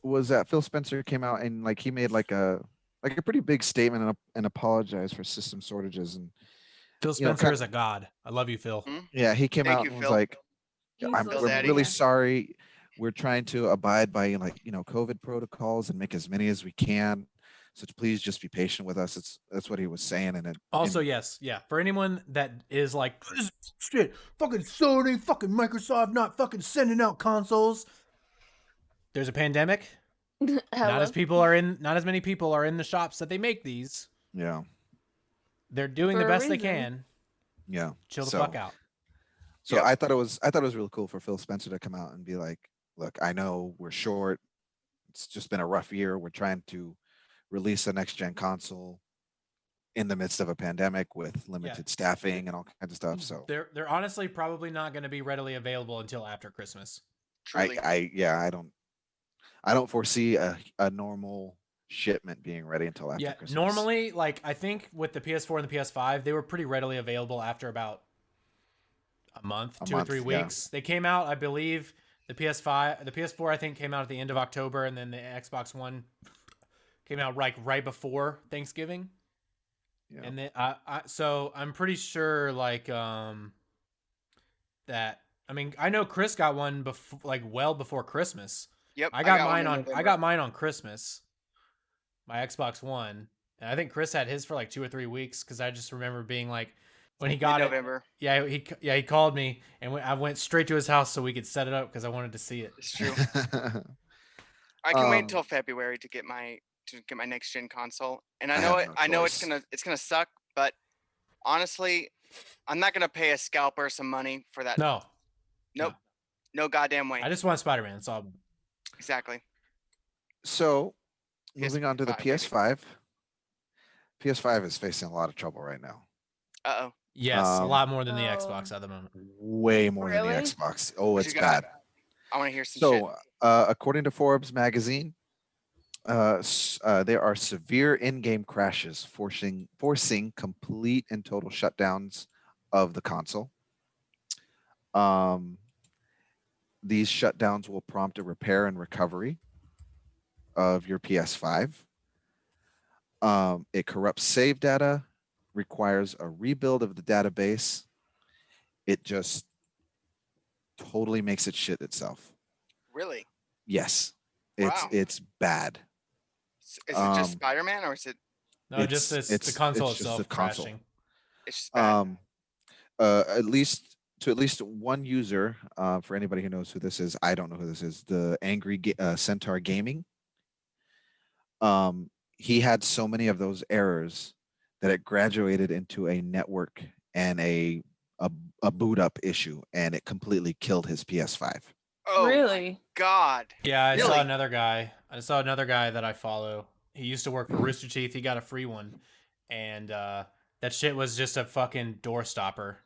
was that Phil Spencer came out and he made a pretty big statement and apologized for system shortages. And Phil Spencer is a god. I love you, Phil. Yeah, he came out and was like, we're really sorry. We're trying to abide by COVID protocols and make as many as we can. So please just be patient with us. That's what he was saying. And yes, yeah. For anyone that is like, shit, fucking Sony, fucking Microsoft, not fucking sending out consoles. There's a pandemic. Not as many people are in the shops that they make these. Yeah. They're doing the best they can. Yeah. Chill the fuck out. So I thought it was really cool for Phil Spencer to come out and be like, look, I know we're short. It's just been a rough year. We're trying to release a next gen console in the midst of a pandemic with limited staffing and all kinds of stuff. So they're honestly probably not going to be readily available until after Christmas. Truly. I don't foresee a normal shipment being ready until after Christmas. Normally, I think with the PS4 and the PS5, they were pretty readily available after about a month, 2 or 3 weeks. They came out, I believe, the PS4 I think came out at the end of October, and then the Xbox One came out right before Thanksgiving. Yeah. And then so I'm pretty sure that, I mean, I know Chris got one well before Christmas. Yep. I got mine on Christmas. My Xbox One. And I think Chris had his for 2 or 3 weeks, because I just remember being when he got November. He called me, and I went straight to his house so we could set it up because I wanted to see it. It's true. I can wait until February to get my next gen console, and I know it's gonna suck, but honestly, I'm not gonna pay a scalper some money for that. No. Nope. No goddamn way. I just want Spider-Man. That's all. Exactly. So, moving on to the PS5. PS5 is facing a lot of trouble right now. Uh-oh. Yes, a lot more than the Xbox at the moment. Way more than the Xbox. Oh, it's bad. I want to hear some shit. According to Forbes magazine, there are severe in-game crashes, forcing complete and total shutdowns of the console. these shutdowns will prompt a repair and recovery of your PS5. It corrupts save data, requires a rebuild of the database. It just totally makes it shit itself. Really? Yes, Wow. it's bad. Is it just Spider-Man, or is it? No, just the console it's just itself the console. crashing. It's just bad. At least one user, for anybody who knows who this is, I don't know who this is. The Angry Centaur Gaming. He had so many of those errors that it graduated into a network and a boot up issue, and it completely killed his PS5. Oh, Really? God. Yeah, I Really? saw another guy. I saw another guy that I follow. He used to work for Rooster Teeth. He got a free one, and that shit was just a fucking door stopper,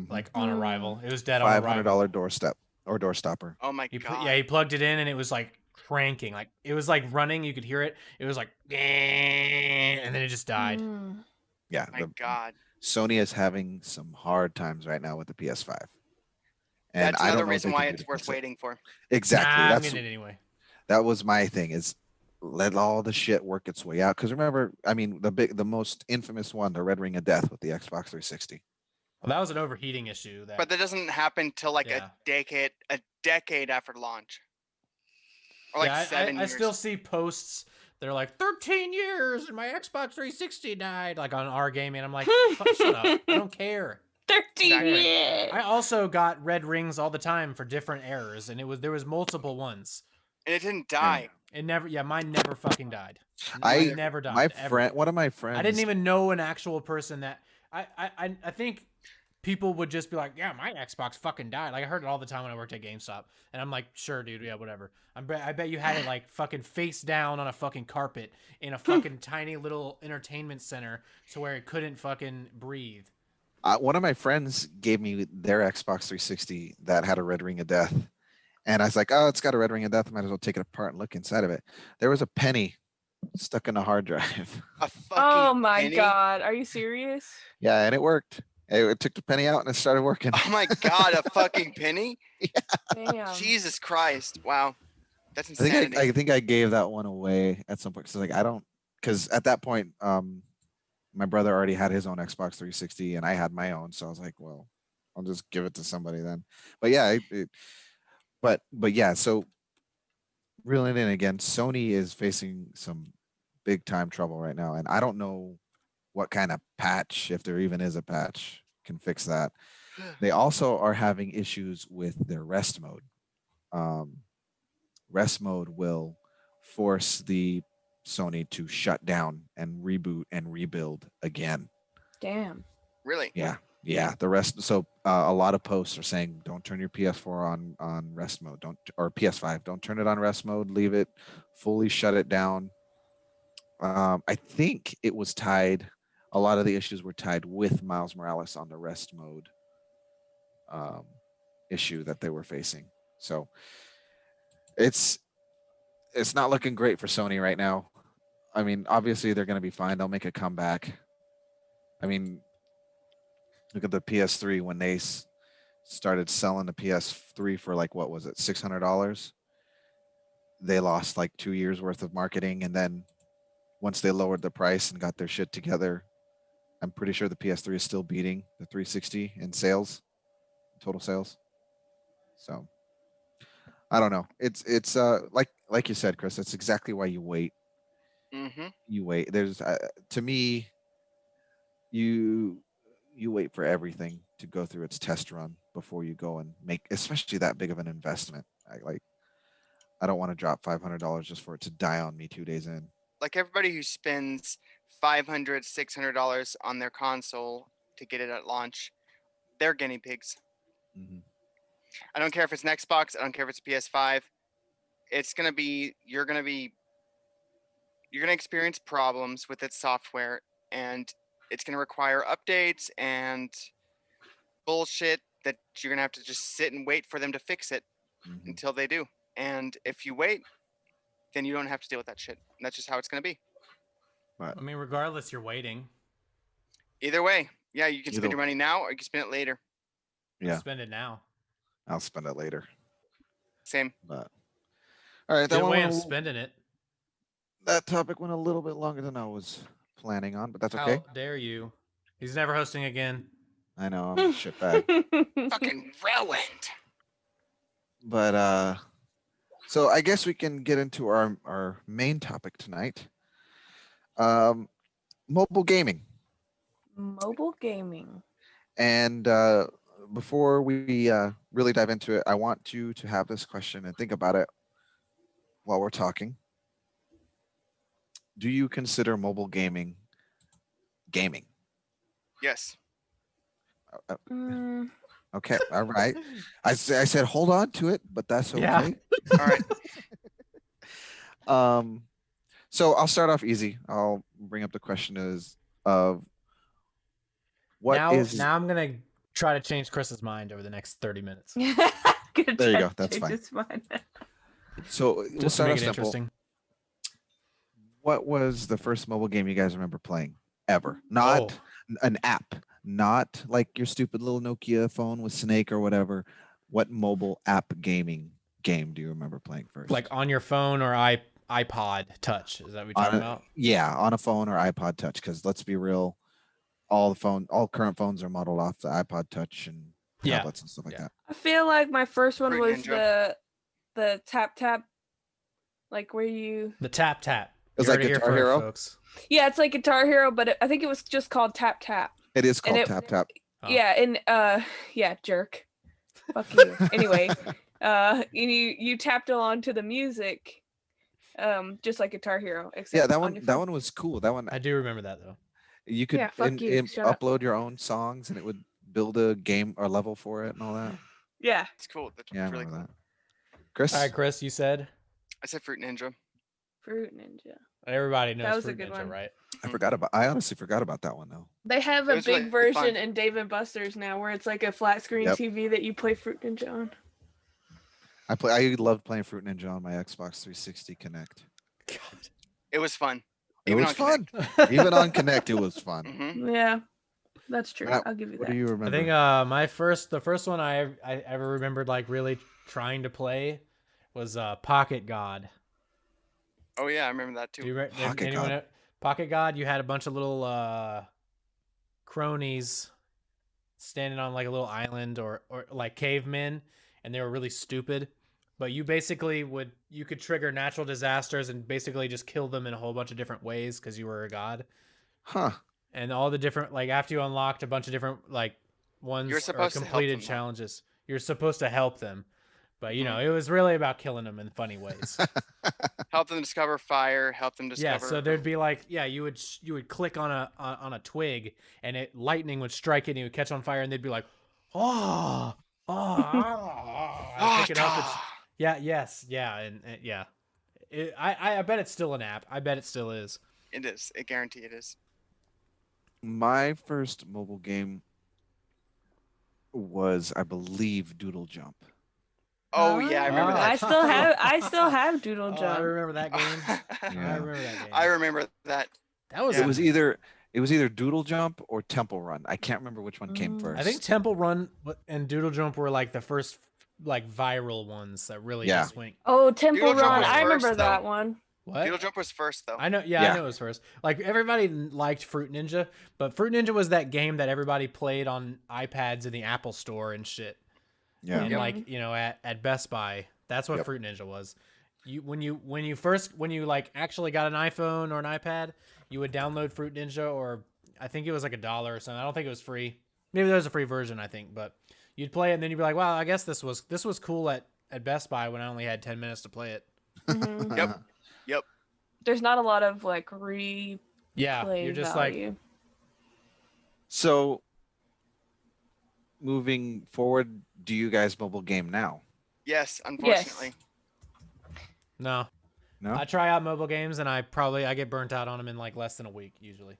like on arrival. It was dead on arrival. $500 doorstep or door stopper. Oh my God. Yeah, he plugged it in, and it was like cranking. Like it was like running. You could hear it. It was like, and then it just died. Yeah, My God. Sony is having some hard times right now with the PS5. And That's I don't another know what reason they why can do it's to worth fix it. waiting for. Exactly. Nah, I'm getting it anyway. That was my thing, is let all the shit work its way out. Because remember, I mean, the most infamous one, the Red Ring of Death with the Xbox 360. Well, that was an overheating issue. But that doesn't happen till like Yeah. a decade after launch. Or like 7 years. I still see posts. They're like 13 years and my Xbox 360 died, like on our gaming. I'm like, fuck, shut up. I don't care. 13 years. I also got red rings all the time for different errors, and there was multiple ones. And it didn't die. It never. Yeah, mine never fucking died. I never died. My ever. friend, one of my friends. I didn't even know an actual person that. I think people would just be like, yeah, my Xbox fucking died. Like I heard it all the time when I worked at GameStop, and I'm like, sure, dude, yeah, whatever. I bet you had it like fucking face down on a fucking carpet in a fucking tiny little entertainment center, to where it couldn't fucking breathe. One of my friends gave me their Xbox 360 that had a Red Ring of Death. And I was like, oh, it's got a Red Ring of Death. I might as well take it apart and look inside of it. There was a penny stuck in the hard drive. A fucking Oh my penny? God. Are you serious? Yeah, and it worked. It took the penny out and it started working. Oh my God, a fucking penny? Damn. Jesus Christ. Wow. That's insanity. I think I gave that one away at some point. So like, because at that point, my brother already had his own Xbox 360 and I had my own. So I was like, well, I'll just give it to somebody then. But yeah, but yeah, so reeling in again, Sony is facing some big time trouble right now. And I don't know what kind of patch, if there even is a patch, can fix that. They also are having issues with their rest mode. Rest mode will force the Sony to shut down and reboot and rebuild again. Damn. Really? Yeah. The rest. So a lot of posts are saying, don't turn your PS4 on rest mode. Or PS5. Don't turn it on rest mode. Leave it fully. Shut it down. I think it was tied. A lot of the issues were tied with Miles Morales on the rest mode issue that they were facing. So it's not looking great for Sony right now. I mean, obviously they're going to be fine. They'll make a comeback. I mean, look at the PS3 when they started selling the PS3 for like, what was it, $600? They lost like 2 years worth of marketing. And then once they lowered the price and got their shit together, I'm pretty sure the PS3 is still beating the 360 in sales, total sales. So I don't know. It's like you said, Chris, that's exactly why you wait. Mm-hmm. You wait. There's to me, you wait for everything to go through its test run before you go and make, especially that big of an investment. I don't want to drop $500 just for it to die on me 2 days in. Like everybody who spends $500, $600 on their console to get it at launch, they're guinea pigs. Mm-hmm. I don't care if it's an Xbox. I don't care if it's a PS5. It's gonna be you're gonna experience problems with its software, and it's gonna require updates and bullshit that you're gonna have to just sit and wait for them to fix it until they do. And if you wait, then you don't have to deal with that shit. And that's just how it's gonna be. But I mean, regardless, you're waiting. Either way, yeah, you can spend your money now or you can spend it later. yeah, Spend it now. I'll spend it later. Same. But all right, that Good one way went of a, spending it. that topic went a little bit longer than I was planning on, but that's How okay. dare you? He's never hosting again. I know I'm a shitbag. Fucking ruined. But so I guess we can get into our main topic tonight. Mobile gaming. Mobile gaming. And before we really dive into it, I want you to have this question and think about it while we're talking. Do you consider mobile gaming gaming? Yes. Mm, Okay, all right. I said hold on to it, but that's Yeah. okay. All right. So I'll start off easy. I'll bring up the question is of what now, is now I'm gonna try to change Chris's mind over the next 30 minutes. Gonna There you try go, to that's change fine. his mind. so we'll Just to start make off it simple. interesting. What was the first mobile game you guys remember playing ever? Not an app, not like your stupid little Nokia phone with Snake or whatever. What mobile app gaming game do you remember playing first? Like on your phone or iPod Touch. Is that what you're talking about? Yeah, on a phone or iPod Touch. Because let's be real, all current phones are modeled off the iPod Touch and Yeah. tablets and stuff like that. I feel like my first one Fruit was Ninja. the tap, like where you. The tap tap. It was You like heard it here Guitar first, Hero? folks. Yeah, it's like Guitar Hero, but I think it was just called Tap Tap. It is called it- Tap Tap. Oh. Yeah, and yeah, jerk. Fuck you. Anyway, you tapped along to the music, just like Guitar Hero. Except Yeah, that on one your that phone. one was cool. That one I do remember that though. you could Yeah, fuck you. Shut up. upload your own songs and it would build a game or level for it and all that. Yeah. It's cool. That's Yeah, I really remember cool. that. Chris, All right, Chris, you said I said Fruit Ninja. Fruit Ninja. everybody knows was a Fruit good Ninja, one. right? I honestly forgot about that one though. They have It a was big really version fun. in Dave and Buster's now where it's like a flat screen Yep. TV that you play Fruit Ninja on. I loved playing Fruit Ninja on my Xbox 360 Connect. God. It was fun. It Even was on fun. Connect. Even on Connect, it was fun. Hmm. Yeah, that's true. Matt, I'll give you What that. do you I remember? think the first one I ever remembered like really trying to play was Pocket God. Oh yeah, I remember that too. Do you Pocket anyone God. Pocket God? You had a bunch of little cronies standing on like a little island or like cavemen, and they were really stupid. But you basically you could trigger natural disasters and basically just kill them in a whole bunch of different ways because you were a god. Huh. And all the different like after you unlocked a bunch of different like ones You're or supposed to help completed them, though. challenges, you're supposed to help them. But you Mhm. know, it was really about killing them in funny ways. Help them discover fire. Help them discover. Yeah, so there'd be like, you would click on a twig, and lightning would strike it, and it would catch on fire, and they'd be like, oh, and pick it up. And yeah. I bet it's still an app. I bet it still is. It is. I guarantee it is. My first mobile game was, I believe, Doodle Jump. Oh yeah, I remember Ah. that. I still have Doodle Oh, I Jump. remember that game. I Yeah. remember that game. I remember that. That was Yeah. It was either Doodle Jump or Temple Run. I can't remember which one came Mm. first. I think Temple Run and Doodle Jump were like the first like viral ones that really Yeah. just went. Oh, Temple Doodle Jump Run. was I remember first, that though. one. What? Doodle Jump was first though. I know, Yeah. I know it was first. Like everybody liked Fruit Ninja, but Fruit Ninja was that game that everybody played on iPads in the Apple Store and shit. Yeah. And Yep. like at Best Buy, that's what Yep. Fruit Ninja was. When you like actually got an iPhone or an iPad, you would download Fruit Ninja, or I think it was like $1 or something. I don't think it was free. Maybe there was a free version, I think, but you'd play it and then you'd be like, wow, I guess this was cool at Best Buy when I only had 10 minutes to play it. Mhm. Yep. Yep. There's not a lot of like replay Yeah, you're just like, value. So, moving forward, do you guys mobile game now? Yes, unfortunately. no. No. I try out mobile games and I get burnt out on them in like less than a week usually.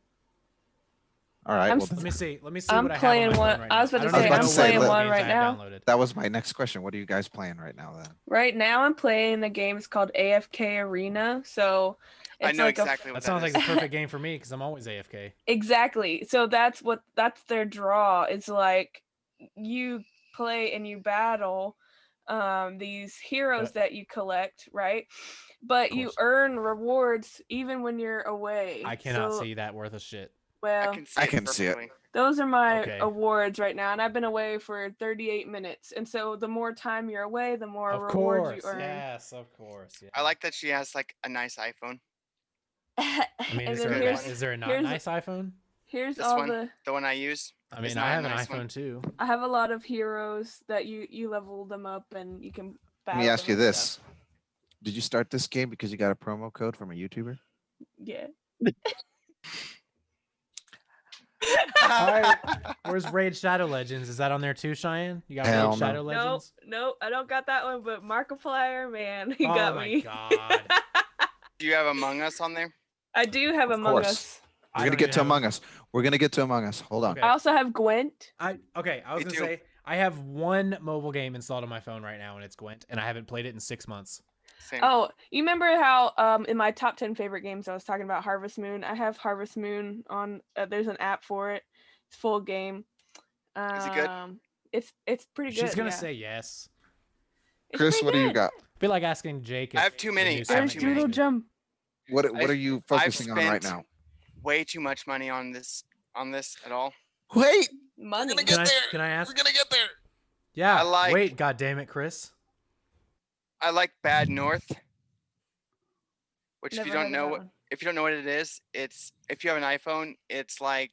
All right. I'm Well, s- then, Let me see I'm what I have playing on my one- phone right I was now. about to don't say, even I'm know what playing mobile one games right I have now. downloaded. that was my next question. What are you guys playing right now then? Right now, I'm playing a game. It's called AFK Arena. So it's I know like exactly That what sounds that like is. the perfect game for me because I'm always AFK. exactly. So that's their draw. It's like you play and you battle these heroes But- that you collect, right? But you course. earn rewards even when you're away. I cannot So, see that worth a shit. I well, can see I it can see it. perfectly. those are my Okay. awards right now, and I've been away for 38 minutes. And so the more time you're away, the more Of rewards course, you earn. yes, of course. Yeah. I like that she has like a nice iPhone. I mean, And is then there, here's- is there a not here's- nice iPhone? Here's This all one, the one I use. I mean, It's I not a have an nice iPhone one. too. I have a lot of heroes that you level them up and you can Let battle me ask them you and this: stuff. Did you start this game because you got a promo code from a YouTuber? Yeah. Alright. Where's Raid Shadow Legends? Is that on there too, Cheyenne? You got Hell Raid no. Shadow Legends? Nope, I don't got that one, but Markiplier, man, he Oh got my me. God. Do you have Among Us on there? I do have Of Among course. Us. I We're gonna don't get even to have a- Among Us. We're gonna get to Among Us. Hold on. Okay. I also have Gwent. I was Me gonna too. say I have one mobile game installed on my phone right now, and it's Gwent, and I haven't played it in 6 months. Same. Oh, you remember how in my top 10 favorite games I was talking about Harvest Moon? I have Harvest Moon on. There's an app for it. It's full game. Is it good? It's pretty good. She's gonna yeah. say yes. It's Chris, pretty what do you good. got? Be like asking Jake. If I have too the many. new I have There's Silent too Hill is many. Doodle good. Jump. What I've- are you I've focusing on right spent now? way too much money on this at all. Wait, Money. gonna Can get there. Can I ask? we're gonna get there. Yeah. I like- Wait, God damn it, Chris. I like Bad North, which Never if you heard don't of know that what one. if you don't know what it is, it's if you have an iPhone, it's like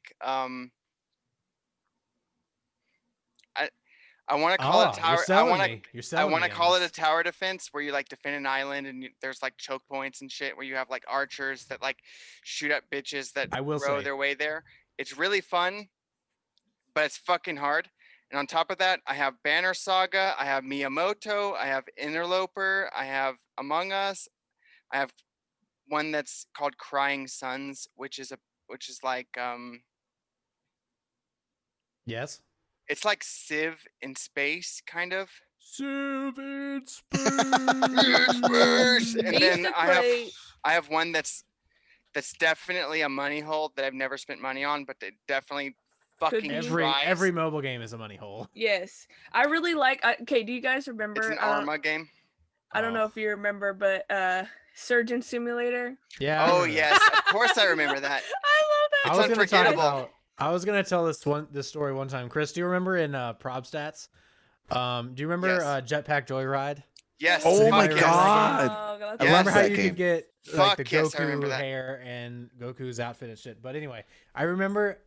I want to call it You're tower. I selling want to me. You're I selling want to me on call it a this. tower defense where you like defend an island and there's like choke points and shit where you have like archers that like shoot at bitches that I will throw say- their way there. It's really fun, but it's fucking hard. And on top of that, I have Banner Saga, I have Miyamoto, I have Interloper, I have Among Us, I have one that's called Crying Suns, which is like Yes. it's like Civ in space kind of. Seven And We used then to I have play. I have one that's definitely a money hole that I've never spent money on, but that definitely fucking be. tries. Every mobile game is a money hole. Yes, I really like. Okay, do you guys It's remember? an Arma game. I don't know if you remember, but Surgeon Simulator. Yeah. I Oh remember that. yes, of course I remember that. I love that. I It's was gonna talk unforgettable. about. I was gonna tell this story one time. Chris, do you remember in Prob Stats? Do you remember Yes. Jetpack Joyride? Yes. Oh Does my anybody fuck remember God. that game? Oh, that's I I Yes. remember love how that you game. could get like the Fuck yes, I remember Goku that. hair and Goku's outfit and shit. But anyway, I remember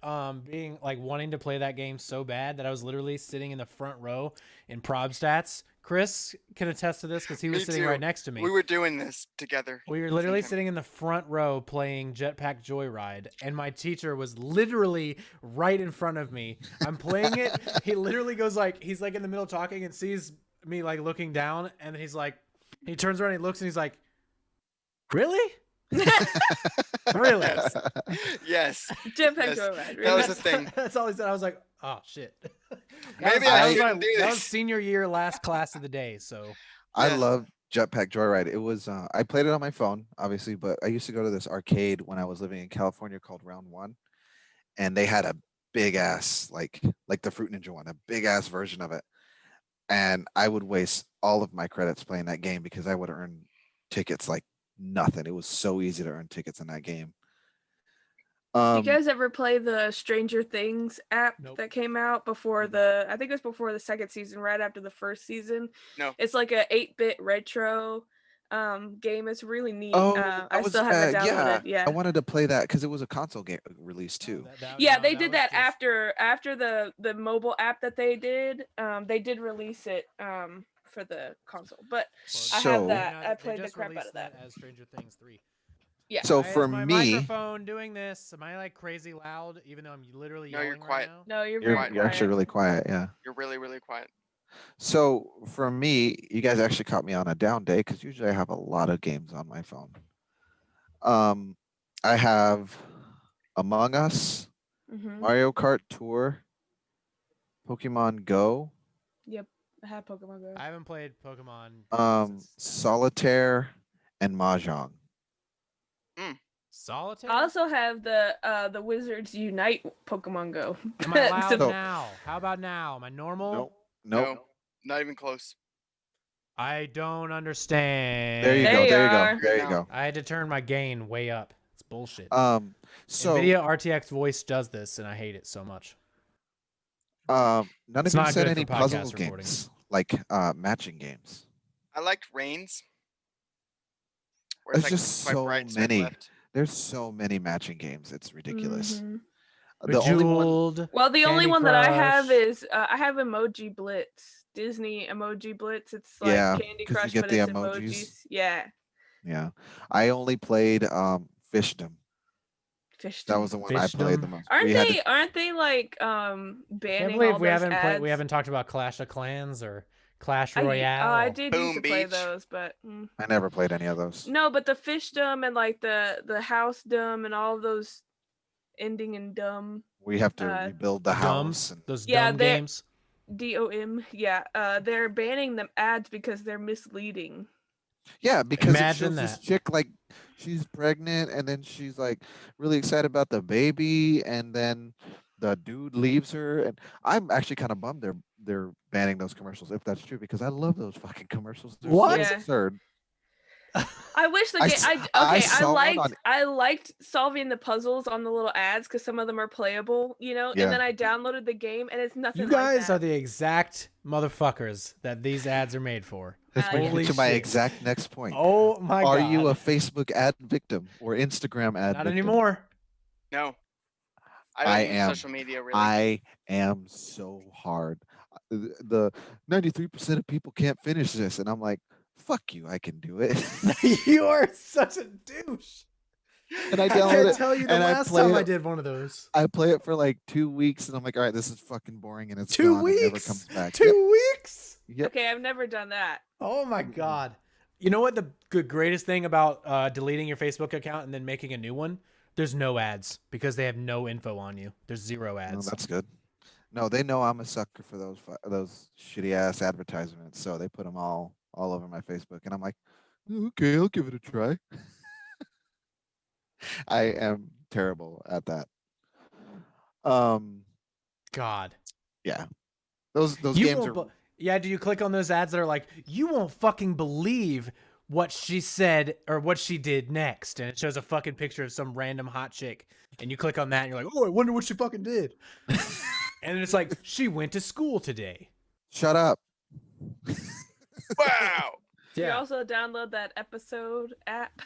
being like wanting to play that game so bad that I was literally sitting in the front row in Prob Stats. Chris can attest to this because he was Me sitting too. right next to me. We were doing this together. We were literally sometime. sitting in the front row playing Jetpack Joyride, and my teacher was literally right in front of me. I'm playing it. He literally goes like, he's like in the middle talking and sees me like looking down, and he's like, he turns around, and he looks, and he's like, "Really? Really?" Yes. Jetpack Yes, Joyride. that was Really? the thing. That's all he said. I was like, "Oh shit." Maybe I was shouldn't do that was this. senior year, last class of the day. So I Yeah. love Jetpack Joyride. It was I played it on my phone, obviously, but I used to go to this arcade when I was living in California called Round One, and they had a big ass like the Fruit Ninja one, a big ass version of it. And I would waste all of my credits playing that game because I would earn tickets like nothing. It was so easy to earn tickets in that game. Do you guys ever play the Stranger Things app Nope. that came out before Mhm. I think it was before the second season, right after the first season? No. It's like a 8-bit retro game. It's really neat. Oh, I was, still have it yeah. downloaded. Yeah. I wanted to play that because it was a console game release too. Yeah, no, they did was that just- after the mobile app that they did. They did release it for the console. But I have So, that. They I played the just crap out released of that. as Stranger Things 3. Yeah. so Why for is my me, microphone doing this? Am I like crazy loud, even though I'm literally No, you're yelling quiet. right No, you're you're, very you're actually quiet. really quiet. Yeah. You're really, really quiet. So for me, you guys actually caught me on a down day because usually I have a lot of games on my phone. I have Among Us, Mhm. Mario Kart Tour, Pokemon Go, Yep. I have Pokemon Go. I haven't played Pokemon. since- Solitaire, and Mahjong. Solitaire. I also have the Wizards Unite Pokemon Go. Am I loud So- now? How about now? Am I normal? Nope. No, not even close. I don't understand. There you go. They There you go. are. There you No. go. I had to turn my gain way up. It's bullshit. So NVIDIA RTX voice does this, and I hate it so much. none It's of you not said good for any puzzle podcast recording. games, like matching games. I liked Reigns. Where There's it's like just swipe so right, swipe many. left. There's so many matching games. It's ridiculous. Mhm. The only one. Bejeweled. Well, the only Candy one that I have Crush. is I have Emoji Blitz, Disney Emoji Blitz. It's like Yeah, Candy 'cause you Crush, get but the it's emojis. emojis. Yeah, Yeah, I only played Fishdom. fish. That was the one I played the Fishdom. most. Aren't We had they? to, Aren't they like Can't banning believe all we those haven't ads? we haven't talked about Clash of Clans or Clash I Royale. did used Boom to play Beach. those, but I never played any of those. no. But the fishdom and like the housedom and all of those ending in dumb. We have to Uh, rebuild the The house. dumbs, And, those Yeah, dumb they're- games. DOM. Yeah, they're banning them ads because they're misleading. yeah, because it Imagine shows this that. chick like she's pregnant, and then she's like really excited about the baby, and then the dude leaves her, and I'm actually kind of bummed they're banning those commercials if that's true, because I love those fucking commercials. They're What? so Yeah. absurd. I wish the I game. s- I I saw one on- liked solving the puzzles on the little ads because some of them are playable, you know. Yeah. And then I downloaded the game and it's nothing. You guys like that. are the exact motherfuckers that these ads are made for. This brings me Holy to my shit. exact next point. Oh my Are god. you a Facebook ad victim or Instagram ad Not victim? anymore. No. I don't I use am. social media really. I am so hard. The 93% of people can't finish this, and I'm like, fuck you, I can do it. You are such a douche. And I I download can't it, tell you the and I last play time I it. did one of those. I play it for like 2 weeks, and I'm like, all right, this is fucking boring, and it's 2 gone. weeks. It never comes back. 2 weeks. Yep. Okay, I've never done that. Oh my god. You know what the greatest thing about deleting your Facebook account and then making a new one? There's no ads because they have no info on you. There's zero No, ads. that's good. No, they know I'm a sucker for those shitty ass advertisements, so they put them all over my Facebook, and I'm like, okay, I'll give it a try. I am terrible at that. God. Yeah, those You games won't are. yeah, do you click on those ads that are like, you won't fucking believe what she said or what she did next, and it shows a fucking picture of some random hot chick, and you click on that and you're like, oh, I wonder what she fucking did. And it's like, she went to school today. Shut up. Wow. You also download that episode app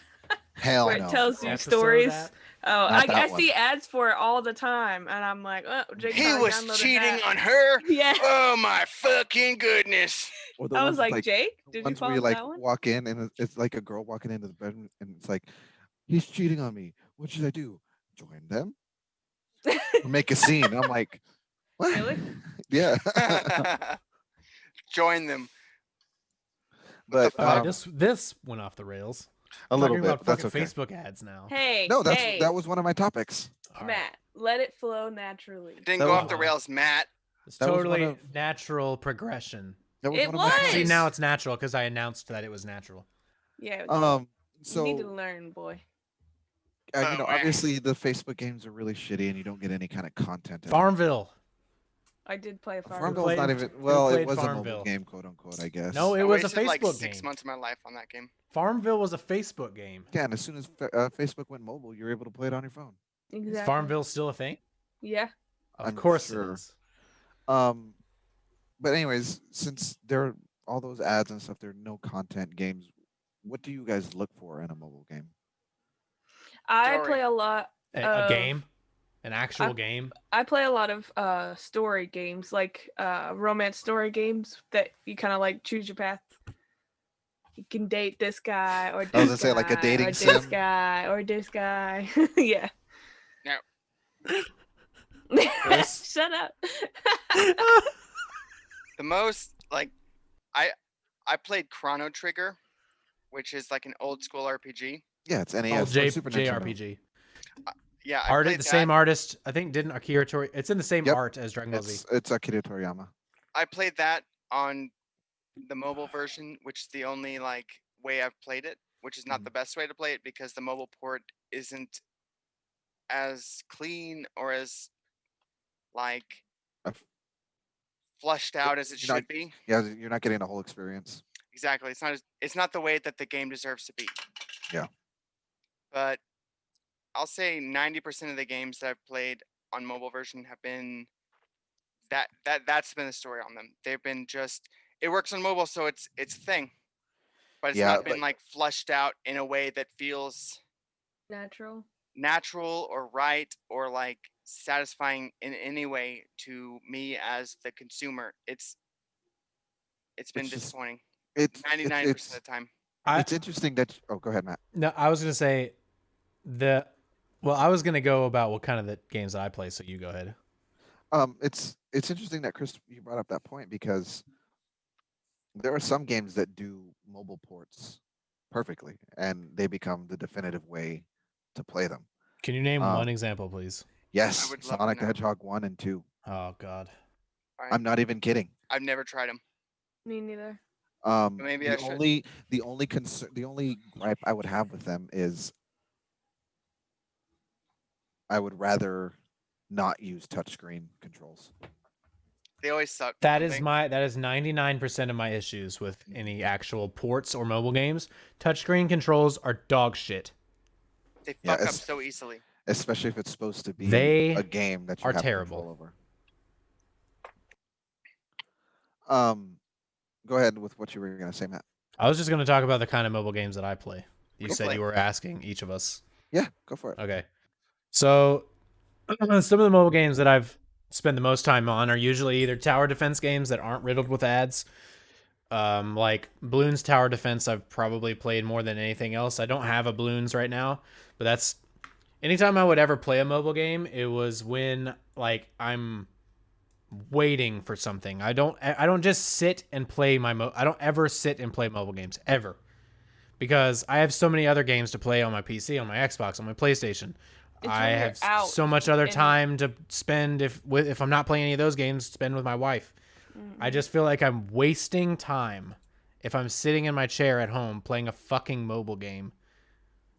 Hell where no. it tells you Episode stories. app? Oh, Not that I one. see ads for it all the time, and I'm like, oh, Jake He probably was downloaded cheating that. on her. Yeah, Oh my fucking goodness. Or the I ones was like, Jake, the did you ones where follow you like that one? walk in, and it's like a girl walking into the bedroom, and it's like, he's cheating on me. What should I do? Join them? Or make a scene? I'm like, what? Really? Yeah. Join them. But All right, this went off the rails. a little Talking bit. about That's fucking okay. Facebook ads now. Hey, No, hey, that was one of my topics. All right. Matt, let it flow naturally. Didn't That go was off the one. rails, Matt. It's That was one totally of- natural progression. That was It one of my was! See, topics. now it's natural because I announced that it was natural. Yeah, So you need to learn, boy. you Oh, know, man. obviously the Facebook games are really shitty, and you don't get any kind of content. in it. Farmville. I did play Farmville's played- not even. who Well, it played was a Farmville? mobile game, quote unquote, I guess. No, it I was a wasted like Facebook 6 game. months of my life on that game. Farmville was a Facebook game. Yeah, and as soon as Facebook went mobile, you're able to play it on your phone. Exactly. Is Farmville still a thing? Yeah. Of I'm course sure. it is. But anyways, since there are all those ads and stuff, there are no content games. What do you guys look for in a mobile game? I Story. play a lot. A game? An actual game? I play a lot of story games, like romance story games that you kind of like choose your path. You can date this guy or this I was gonna say, like a guy, dating or this sim? guy or this guy. Yeah. Chris? Shut up. The most like I played Chrono Trigger, which is like an old school RPG. Yeah, it's Oh, NES or Super Nintendo. JRPG. Yeah, I Art played the that. same artist. I think didn't Akira Tori. It's in the same Yep. art as Dragon Ball Z. It's Akira Toriyama. I played that on the mobile version, which is the only like way I've played it, which is not the best way to play it because the mobile port isn't as clean or as like I've- flushed out as it You're not- should be. Yeah, you're not getting the whole experience. Exactly. It's not the way that the game deserves to be. Yeah. But I'll say 90% of the games that I've played on mobile version have been that's been the story on them. They've been just it works on mobile, so it's a thing. But it's Yeah, not been like flushed out in a way that feels Natural. natural or right or like satisfying in any way to me as the consumer. It's been it's just disappointing it's 99% of the time. it's interesting that. Oh, go ahead, Matt. No, I was gonna say I was gonna go about what kind of the games that I play. So you go ahead. It's interesting that Chris you brought up that point because there are some games that do mobile ports perfectly, and they become the definitive way to play them. Can you name one Um, example, please? yes, would love to Sonic the know. Hedgehog 1 and 2. Oh God. I'm not even kidding. I've never tried them. Me neither. Maybe I should. The only concern, the only gripe I would have with them is I would rather not use touchscreen controls. They always suck. That don't is they? that is 99% of my issues with any actual ports or mobile games. Touchscreen controls are dog shit. They Yeah, fuck up so easily. especially if it's supposed to be They a game that you are have terrible. control over. Go ahead with what you were going to say, Matt. I was just going to talk about the kind of mobile games that I play. You Go said play. you were asking each of us. Yeah, go for it. Okay. So some of the mobile games that I've spent the most time on are usually either tower defense games that aren't riddled with ads. Like Bloons Tower Defense, I've probably played more than anything else. I don't have a Bloons right now, but that's anytime I would ever play a mobile game, it was when like I'm waiting for something. I don't just sit and play I don't ever sit and play mobile games ever. Because I have so many other games to play on my PC, on my Xbox, on my PlayStation. It's I when you're have out so much other and- time to spend if I'm not playing any of those games, spend with my wife. I just feel like I'm wasting time if I'm sitting in my chair at home playing a fucking mobile game.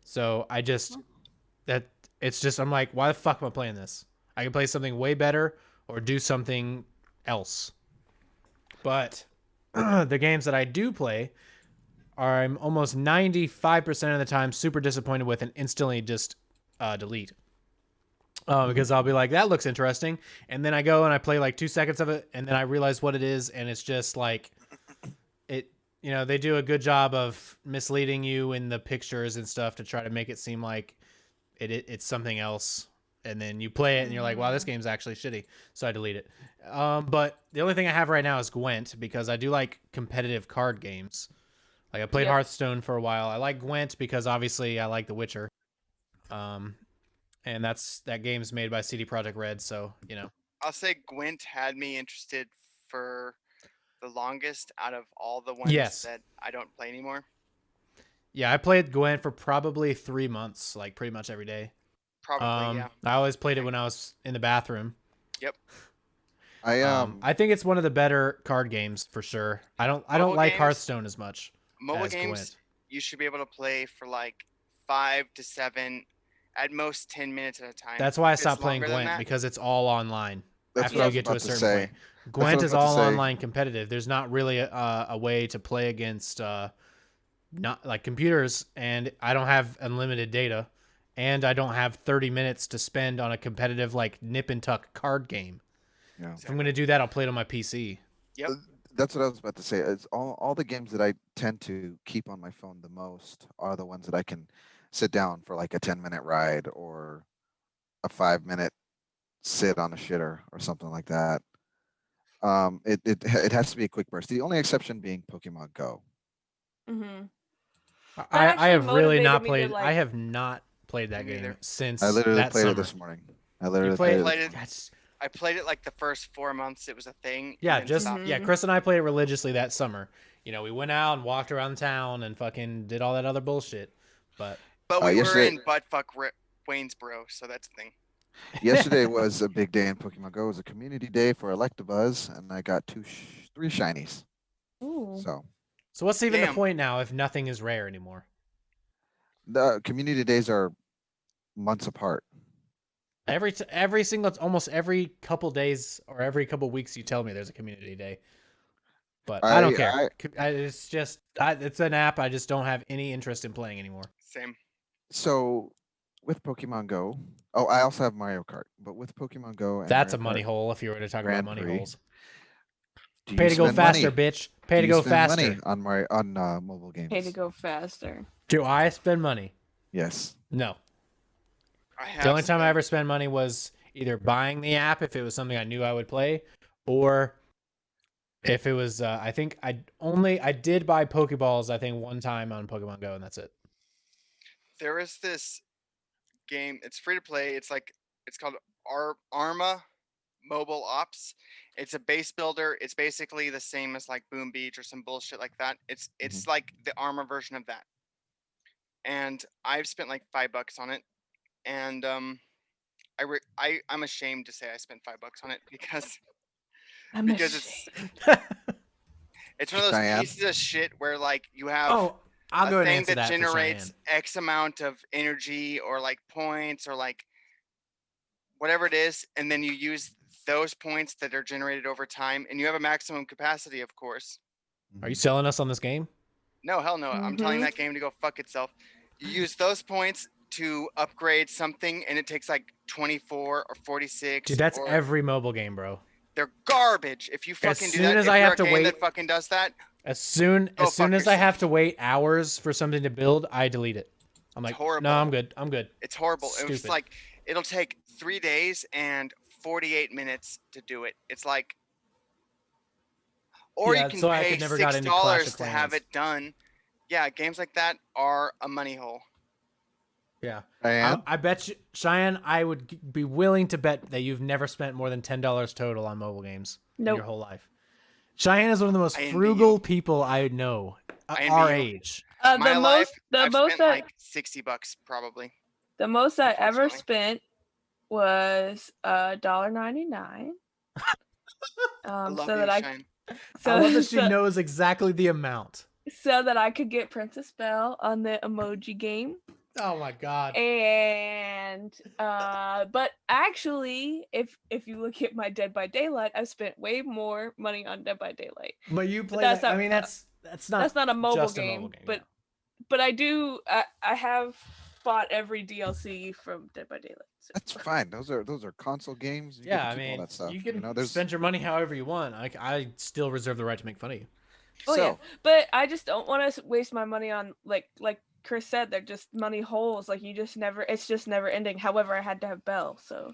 So I just I'm like, why the fuck am I playing this? I can play something way better or do something else. But the games that I do play I'm almost 95% of the time super disappointed with and instantly just delete. Because I'll be like, that looks interesting. And then I go and I play like 2 seconds of it and then I realize what it is. And it's just like, they do a good job of misleading you in the pictures and stuff to try to make it seem like it's something else. And then you play it and you're like, wow, this game's actually shitty. So I delete it. But the only thing I have right now is Gwent because I do like competitive card games. Like I played Hearthstone for a while. I like Gwent because obviously I like The Witcher. And that game's made by CD Projekt Red, so, I'll say Gwent had me interested for the longest out of all the ones that I don't play anymore. Yeah, I played Gwent for probably 3 months, like pretty much every day. Probably, yeah. I always played it when I was in the bathroom. Yep. I think it's one of the better card games for sure. I don't like Hearthstone as much. Mobile as games, Gwent. you should be able to play for like 5 to 7, at most 10 minutes at a time. That's why I If it's stopped playing longer than Gwent that, because it's all online. That's After what I you was get to about a to certain say. point, Gwent what I is was about to all say. online competitive. There's not really a way to play against not like computers, and I don't have unlimited data, and I don't have 30 minutes to spend on a competitive like nip and tuck card game. Yeah. If I'm gonna do that, I'll play it on my PC. Yep. That's what I was about to say. It's all the games that I tend to keep on my phone the most are the ones that I can sit down for like a 10-minute ride or a 5-minute sit on a shitter or something like that. It has to be a quick burst. The only exception being Pokemon Go. Mm-hmm. I have really not motivated me to, played. like- I have not played that Me game neither. since I literally that played summer. it this morning. I You literally played played it. it. That's I played it like the first 4 months it was a thing. yeah, and then just stopped. Mhm. Chris and I played it religiously that summer. We went out and walked around town and fucking did all that other bullshit. But But we were yesterday- in buttfuck Waynesboro, so that's the thing. Yesterday was a big day in Pokemon Go. It was a community day for Electabuzz, and I got 3 shinies. Ooh. So what's even the Damn. point now if nothing is rare anymore? the community days are months apart. Almost every couple days or every couple weeks you tell me there's a community day. But I don't care. I It's an app I just don't have any interest in playing anymore. Same. so with Pokemon Go. Oh, I also have Mario Kart, but with Pokemon Go and That's a Mario money Kart hole if you were to talk Grand about money Prix, holes. do Pay you to go spend faster, money? bitch. Pay Do to you go spend faster. money on mobile games? Pay to go faster. Do I spend money? Yes. No. I have The only time I spent- ever spent money was either buying the app if it was something I knew I would play, or if it was. I think I did buy Pokeballs. I think one time on Pokemon Go, and that's it. There is this game. It's free to play. It's called Arma Mobile Ops. It's a base builder. It's basically the same as like Boom Beach or some bullshit like that. It's like the Arma version of that. And I've spent like $5 on it, and I'm ashamed to say I spent $5 on it because I'm because ashamed. it's one of those Cheyenne? pieces of shit where like you have Oh, I'll a go ahead and thing answer that that for generates Cheyenne. X amount of energy or like points or like whatever it is, and then you use those points that are generated over time, and you have a maximum capacity, of course. Are you selling us on this game? No, hell no. I'm telling Mhm. that game to go fuck itself. You use those points to upgrade something, and it takes like 24 or 46. Dude, that's or every mobile game, bro. They're garbage. If you fucking do soon that, as if I you're have a to game wait- that fucking does that, As soon Go as fuck I have yourself. to wait hours for something to build, I delete it. I'm like, horrible. no, I'm good. I'm good. it's horrible. It was Stupid. like it'll take 3 days and 48 minutes to do it. It's like, or Yeah, you can so I pay could never got into Clash $6 of to have Clans. it done. Yeah, games like that are a money hole. Yeah. Cheyenne? I bet you, Cheyenne, I would be willing to bet that you've never spent more than $10 total on mobile games in Nope. your whole life. Cheyenne is one of the most I envy frugal you. people I know. I envy Our you. age. My The life, most, the I've most spent that, like $60 probably. the most I ever unfortunately. spent was $1.99. I love So you, that I, Shane. so, I love that she so, knows exactly the amount. so that I could get Princess Belle on the emoji game. Oh my god. And but actually, if you look at my Dead by Daylight, I've spent way more money on Dead by Daylight. But you play that's that. not- I mean, that's not. That's not a mobile just game, a mobile game, but yeah. but I do. I have bought every DLC from Dead by Daylight. So. That's fine. Those are console games. You get Yeah, to I keep all mean, that stuff. you can there's spend your money however you want. I still reserve the right to make fun of you. Oh so yeah, but I just don't want to waste my money on like Chris said, they're just money holes. Like it's just never ending. However, I had to have Belle, so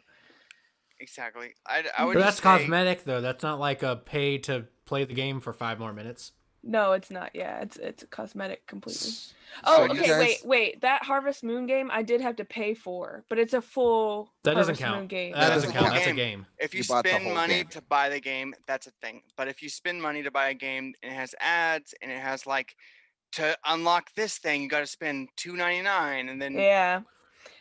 Exactly. I would But just that's say, cosmetic though. That's not like a pay to play the game for 5 more minutes. no, it's not. Yeah, it's a cosmetic completely. so Oh, you okay. guys- Wait. That Harvest Moon game I did have to pay for, but it's a full That doesn't Harvest Moon count. game. That doesn't doesn't count. count. That's a Game. game. if you You bought the spend whole money game. to buy the game, that's a thing. But if you spend money to buy a game and it has ads and it has like to unlock this thing, you got to spend $2.99, and then Yeah,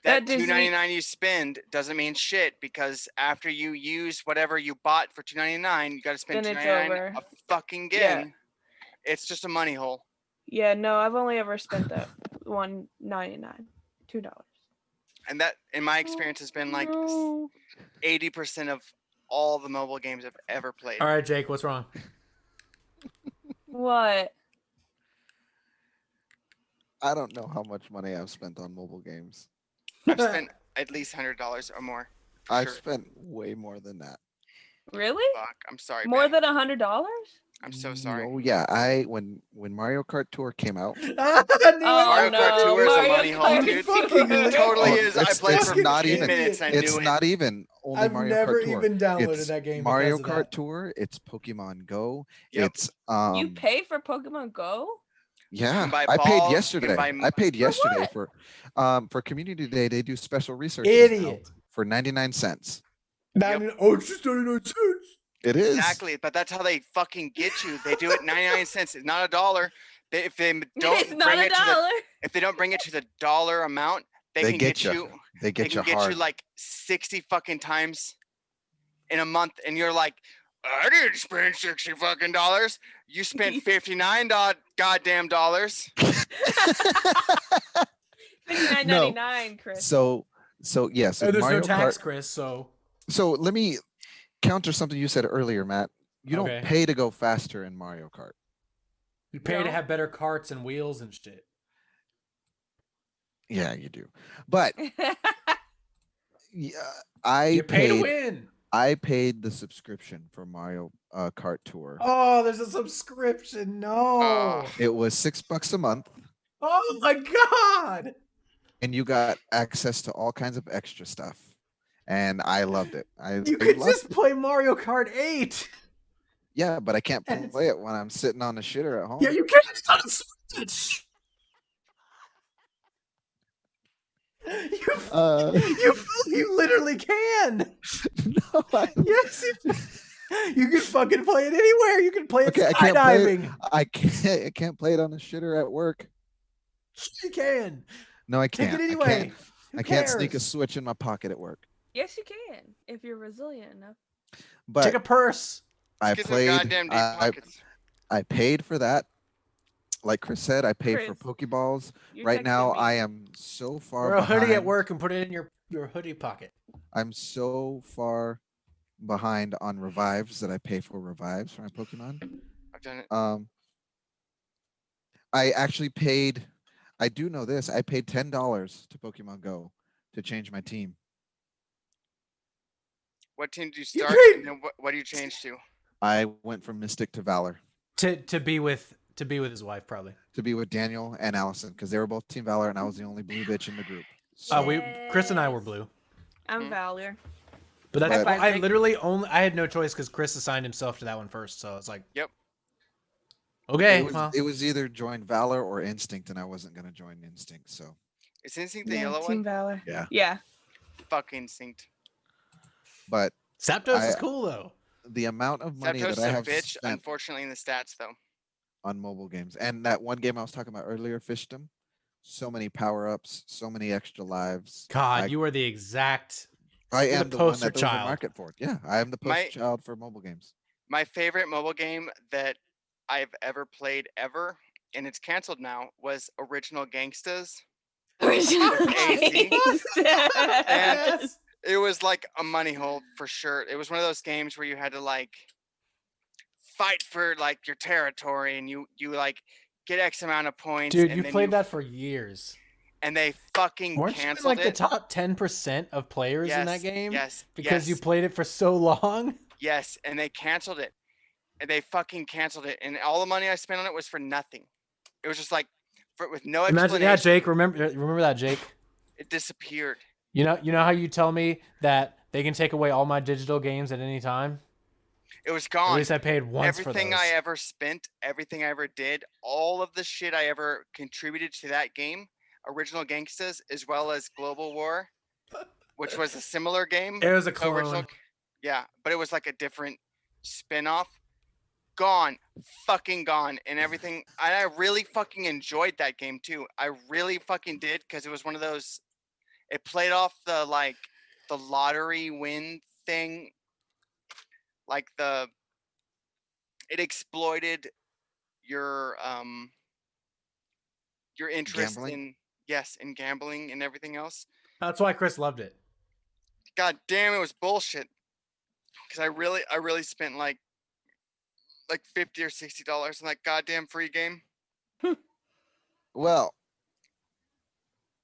that that Disney- $2.99 you spend doesn't mean shit because after you use whatever you bought for $2.99, you got to spend Then it's $2.99 over. a fucking Yeah. again. It's just a money hole. yeah. No, I've only ever spent that $1.99, $2. And that, in my experience, has been like No. 80% of all the mobile games I've ever played. All right, Jake, what's wrong? What? I don't know how much money I've spent on mobile games. I've spent at least $100 or more. for I've sure. spent way more than that. Really? Fuck, I'm sorry. More babe. than $100? I'm so sorry. Oh yeah, when Mario Kart Tour came out, Mario Oh, Kart no. Tour is a Mario money hole, Kart dude. fucking It totally Oh, is. I it's- played it's for not 15 even- minutes. I it's knew it. not even only I've Mario never Kart Tour. even downloaded It's that game. Mario because of Kart that. Tour. It's Pokemon Go. Yep. It's You pay for Pokemon Go? yeah. buy I balls, paid you can yesterday. buy I paid yesterday what? for Community Day. They do special research Idiot. for 99 cents. Oh, it's just 99 cents. It is Exactly, but that's how they fucking get you. They do it 99 cents. It's not a dollar. If they don't It's not bring a it to the, dollar. if they don't bring it to the dollar amount, they They can get get ya. you. They They get can you get hard. you like 60 fucking times in a month, and you're like, I didn't spend 60 fucking dollars. You spent 59 goddamn dollars. $59.99, Chris. so yes. And there's Mario no tax, Kart. Chris. So So let me counter something you said earlier, Matt. You don't Okay. pay to go faster in Mario Kart. You pay to No. have better carts and wheels and shit. Yeah, you do. But yeah, I You pay to paid. win. I paid the subscription for Mario Kart Tour. Oh, there's a subscription. No. It was $6 a month, Oh my god. and you got access to all kinds of extra stuff. And I loved it. You could loved just play Mario Kart 8. Yeah, but I can't And play it when I'm sitting on the shitter at home. Yeah, you can. It's on Switch. You literally can. No, Yes, you can fucking play it anywhere. You can play it okay, I can't play it. skydiving. I can't play it on the shitter at work. You can. No, I Take can't. it anyway. I can't sneak a Switch in my pocket at work. Yes, you can if you're resilient enough. But Take a purse. I Get some played. goddamn deep pockets. I paid for that. Like Chris said, I paid for Chris, Pokeballs. you Right texted now, me. I am so far Wear a behind. hoodie at work and put it in your hoodie pocket. I'm so far behind on revives that I pay for revives for my Pokemon. I've done it. I actually paid. I do know this. I paid $10 to Pokemon Go to change my team. What team did you You start? paid- And then what do you change to? I went from Mystic to Valor To be with his wife probably. to be with Daniel and Allison because they were both Team Valor and I was the only blue bitch in the group. Chris and I were Yes. blue. I'm Valor. But that's But- I literally I had no choice because Chris assigned himself to that one first. So it's like, Yep. Okay, it was either join Valor or Instinct, and I wasn't gonna join Instinct. So Is Instinct the Yeah, yellow Team one? Valor. yeah, Yeah. Fuck Instinct. but Zapdos is cool though. the amount of money Zapdos that I is a have bitch, spent unfortunately, in the stats, though. on mobile games, and that one game I was talking about earlier, Fishdom, so many power ups, so many extra lives. God, you are the exact. I you're am the the one poster that there's a child. market for. Yeah, I am the poster child for mobile games. My favorite mobile game that I've ever played ever, and it's canceled now, was Original Gangstas. Original AC. Yes. It was like a money hole for sure. It was one of those games where you had to like fight for like your territory, and you like get X amount of points. Dude, and you then played that for years. and they fucking Weren't you in canceled like the it. top 10% of players in that game? Yes, Because you yes, played it for so long. yes, and they canceled it. And they fucking canceled it, and all the money I spent on it was for nothing. It was just like with no explanation. Imagine, yeah, Jake. Remember that, Jake. It disappeared. You know how you tell me that they can take away all my digital games at any time. It was At gone. least I paid once for those. Everything I ever spent, everything I ever did, all of the shit I ever contributed to that game, Original Gangstas, as well as Global War, which was a similar game. It was a clone. Yeah, but it was like a different spin-off. Gone, fucking gone, and everything. I really fucking enjoyed that game too. I really fucking did, because it was one of those. It played off the lottery win thing, like it exploited your interest Gambling? in gambling and everything else. That's why Chris loved it. God damn, it was bullshit. Because I really spent like $50 or $60 on that goddamn free game. Well,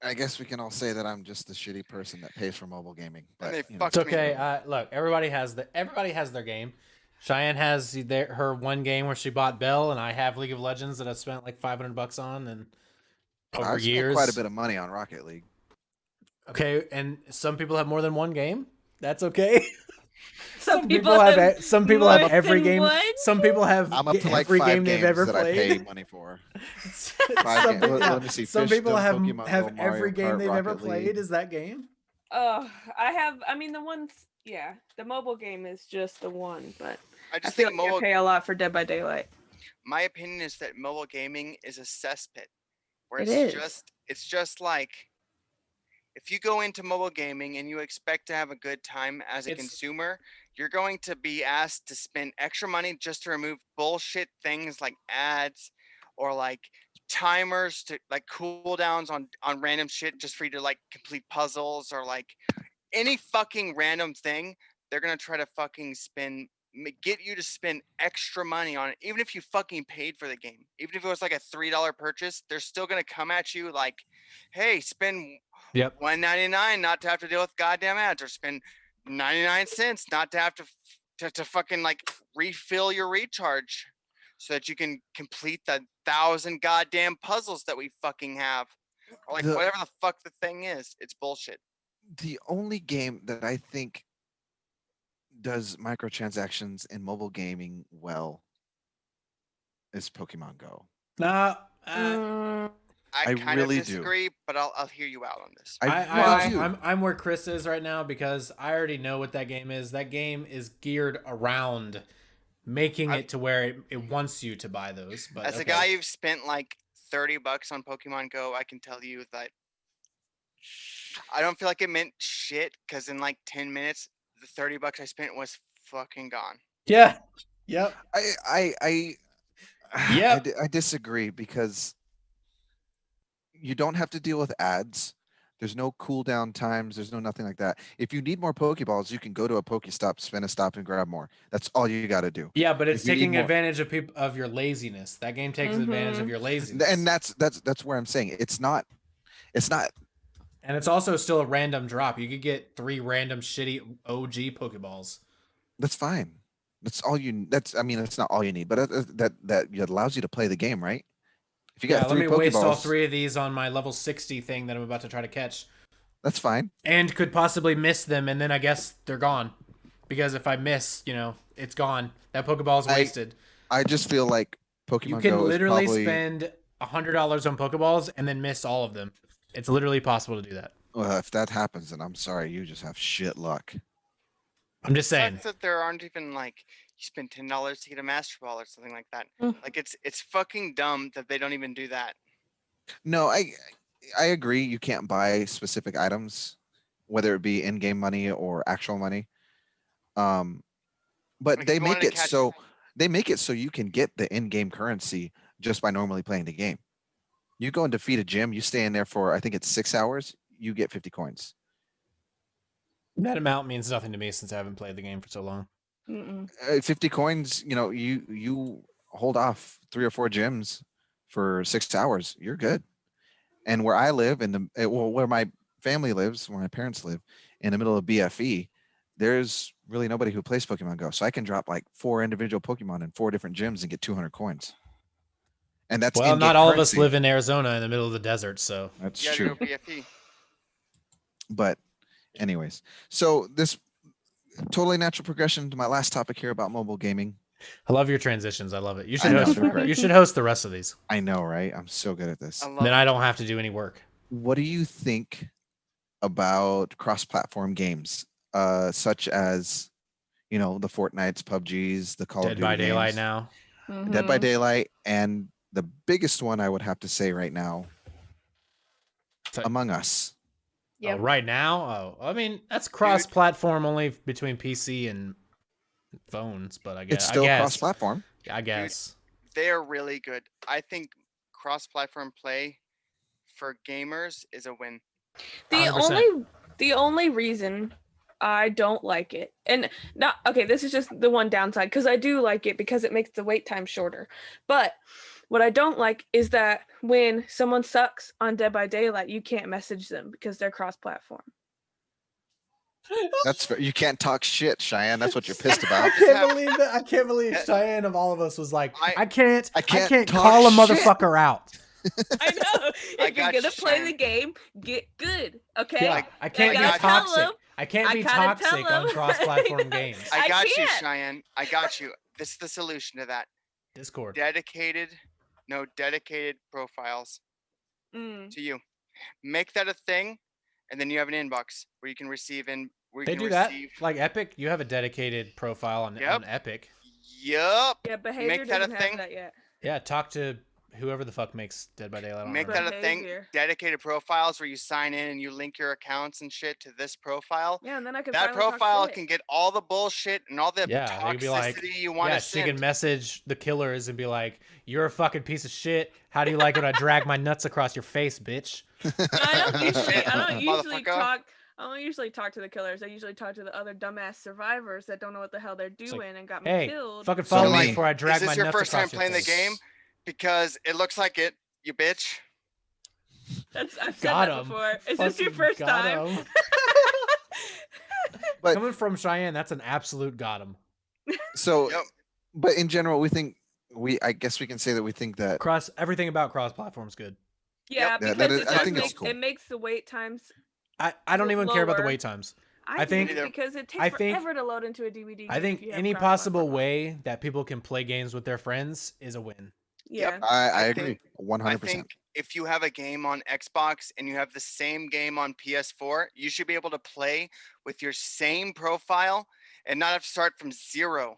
I guess we can all say that I'm just the shitty person that pays for mobile gaming. But they you know, It's okay. Look, everybody has their game. Cheyenne has her one game where she bought Bell, and I have League of Legends that I spent like $500 on, and over I've spent years. quite a bit of money on Rocket League. Okay, and some people have more than one game. That's okay. Some people have more every than game. one? Some people have I'm up to like every 5 game they've games ever that I pay played. money for. Some games. Let me see. Some people Fishdom, have Pokemon have Go, Mario every game Kart, they've ever Rocket played League. is that game. Oh, I mean the ones. Yeah, the mobile game is just the one, but I I just feel think like I mobile. pay a lot for Dead by Daylight. My opinion is that mobile gaming is a cesspit, where It it's is. just like if you go into mobile gaming and you expect to have a good time as a It's- consumer, you're going to be asked to spend extra money just to remove bullshit things like ads or like timers to like cooldowns on random shit just for you to like complete puzzles or like any fucking random thing. They're gonna try to fucking spend get you to spend extra money on it, even if you fucking paid for the game. Even if it was like a $3 purchase, they're still gonna come at you like, "Hey, spend Yep. $1.99 not to have to deal with goddamn ads, or spend 99 cents not to have to fucking like refill your recharge, so that you can complete the 1,000 goddamn puzzles that we fucking have, or like whatever the fuck the thing is. It's bullshit." The only game that I think does microtransactions in mobile gaming well is Pokemon Go. Nah. I kind really of do. disagree, but I'll hear you out on this. I'm where Chris is right now because I already know what that game is. That game is geared around making it to where it wants you to buy those. But as a guy who's spent like $30 on Pokemon Go, I can tell you that I don't feel like it meant shit, because in like 10 minutes, the $30 I spent was fucking gone. Yeah. Yep. I disagree, because you don't have to deal with ads. There's no cooldown times. There's no nothing like that. If you need more Pokeballs, you can go to a Pokestop, spin a stop, and grab more. That's all you got to do. Yeah, but it's taking advantage of your laziness. That game takes advantage of your laziness. And that's where I'm saying it's not. And it's also still a random drop. You could get 3 random shitty OG Pokeballs. That's fine. That's all you. That's not all you need, but that allows you to play the game, right? If you got 3 let me Pokeballs, waste all 3 of these on my level 60 thing that I'm about to try to catch. That's fine. And could possibly miss them, and then I guess they're gone. Because if I miss, it's gone. That Pokeball's wasted. I just feel like Pokemon Go you can literally is probably... spend $100 on Pokeballs and then miss all of them. It's literally possible to do that. Well, if that happens, then I'm sorry, you just have shit luck. I'm just saying that there aren't even like you spend $10 to get a Master Ball or something like that. Like it's fucking dumb that they don't even do that. No, I agree. You can't buy specific items, whether it be in-game money or actual money. But like they make it so you can get the in-game currency just by normally playing the game. You go and defeat a gym, you stay in there for, I think it's 6 hours, you get 50 coins. That amount means nothing to me since I haven't played the game for so long. 50 coins, you hold off 3 or 4 gyms for 6 hours, you're good. And where I live where my family lives, where my parents live, in the middle of BFE, there's really nobody who plays Pokemon Go. So I can drop like 4 individual Pokemon in 4 different gyms and get 200 coins. And that's not all of us live in Arizona in the middle of the desert, so that's true. Go BFE. But anyways, so this totally natural progression to my last topic here about mobile gaming. I love your transitions. I love it. You should host the rest of these. I know, right? I'm so good at this. Then I don't have to do any work. What do you think about cross-platform games, such as, the Fortnites, PUBGs, the Call of Duty Dead by Daylight games, now. Dead by Daylight, and the biggest one I would have to say right now, Among Us. Yeah. Right now? I mean, that's cross-platform only between PC and phones, but I guess it's still cross-platform. I guess. Dude, they are really good. I think cross-platform play for gamers is a win. The only reason I don't like it, and this is just the one downside, because I do like it because it makes the wait time shorter. But what I don't like is that when someone sucks on Dead by Daylight, you can't message them because they're cross-platform. That's fair. You can't talk shit, Cheyenne. That's what you're pissed about. I can't believe Cheyenne of all of us was like, I can't call a shit. motherfucker out. I know. If you're gonna play the game, get good. Okay. Yeah, I can't be toxic. I can't be toxic on cross-platform games. I got you, Cheyenne. I got you. This is the solution to that. Discord. Dedicated profiles to you. Make that a thing, and then you have an inbox where you can receive They do that. Like Epic, you have a dedicated profile on Epic. Yup. Yeah, Behavior doesn't have that yet. Yeah, talk to whoever the fuck makes Dead by Daylight. Make that a thing. Dedicated profiles where you sign in and you link your accounts and shit to this profile. Yeah, and then I can. That profile can get all the bullshit and all the toxicity be like, you want to send. She can message the killers and be like, "You're a fucking piece of shit. How do you like when I drag my nuts across your face, bitch?" I don't usually talk I don't usually talk to the killers. I usually talk to the other dumbass survivors that don't know what the hell they're doing like, and got me Hey, killed. fucking So follow me me. before I Is drag my this your nuts first time across your playing the face. game? Because it looks like it, you bitch. I've said Got that him. before. Is this your Fucking first got time? him. But Coming from Cheyenne, that's an absolute got him. so, Yep. but in general, I guess we can say that we think that Everything about cross-platform is good. Yeah, Yeah, because I it think does it's cool. it makes the wait times. I don't even care about the Lower. wait times. I think- do, because it takes I think- forever to load into a DVD. I game think if you have any cross-platform possible on. way that people can play games with their friends is a win. Yeah. I I agree think- 100%. I think if you have a game on Xbox and you have the same game on PS4, you should be able to play with your same profile and not have to start from 0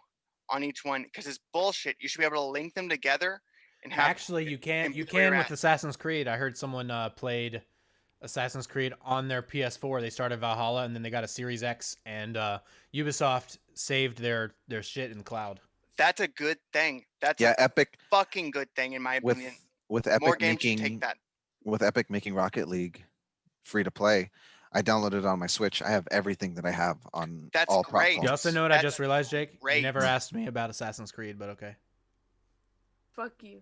on each one because it's bullshit. You should be able to link them together and have. Actually, you can and you where you're can with at. Assassin's Creed. I heard someone played Assassin's Creed on their PS4. They started Valhalla and then they got a Series X, and Ubisoft saved their shit in cloud. That's a good thing. That's Yeah, a Epic fucking good thing in my with opinion. with More Epic games should making take that. Rocket League free to play. I downloaded it on my Switch. I have everything that I have on That's all great. platforms. You also know what I That's just realized, Jake? You great. never asked me about Assassin's Creed, but okay. Fuck you.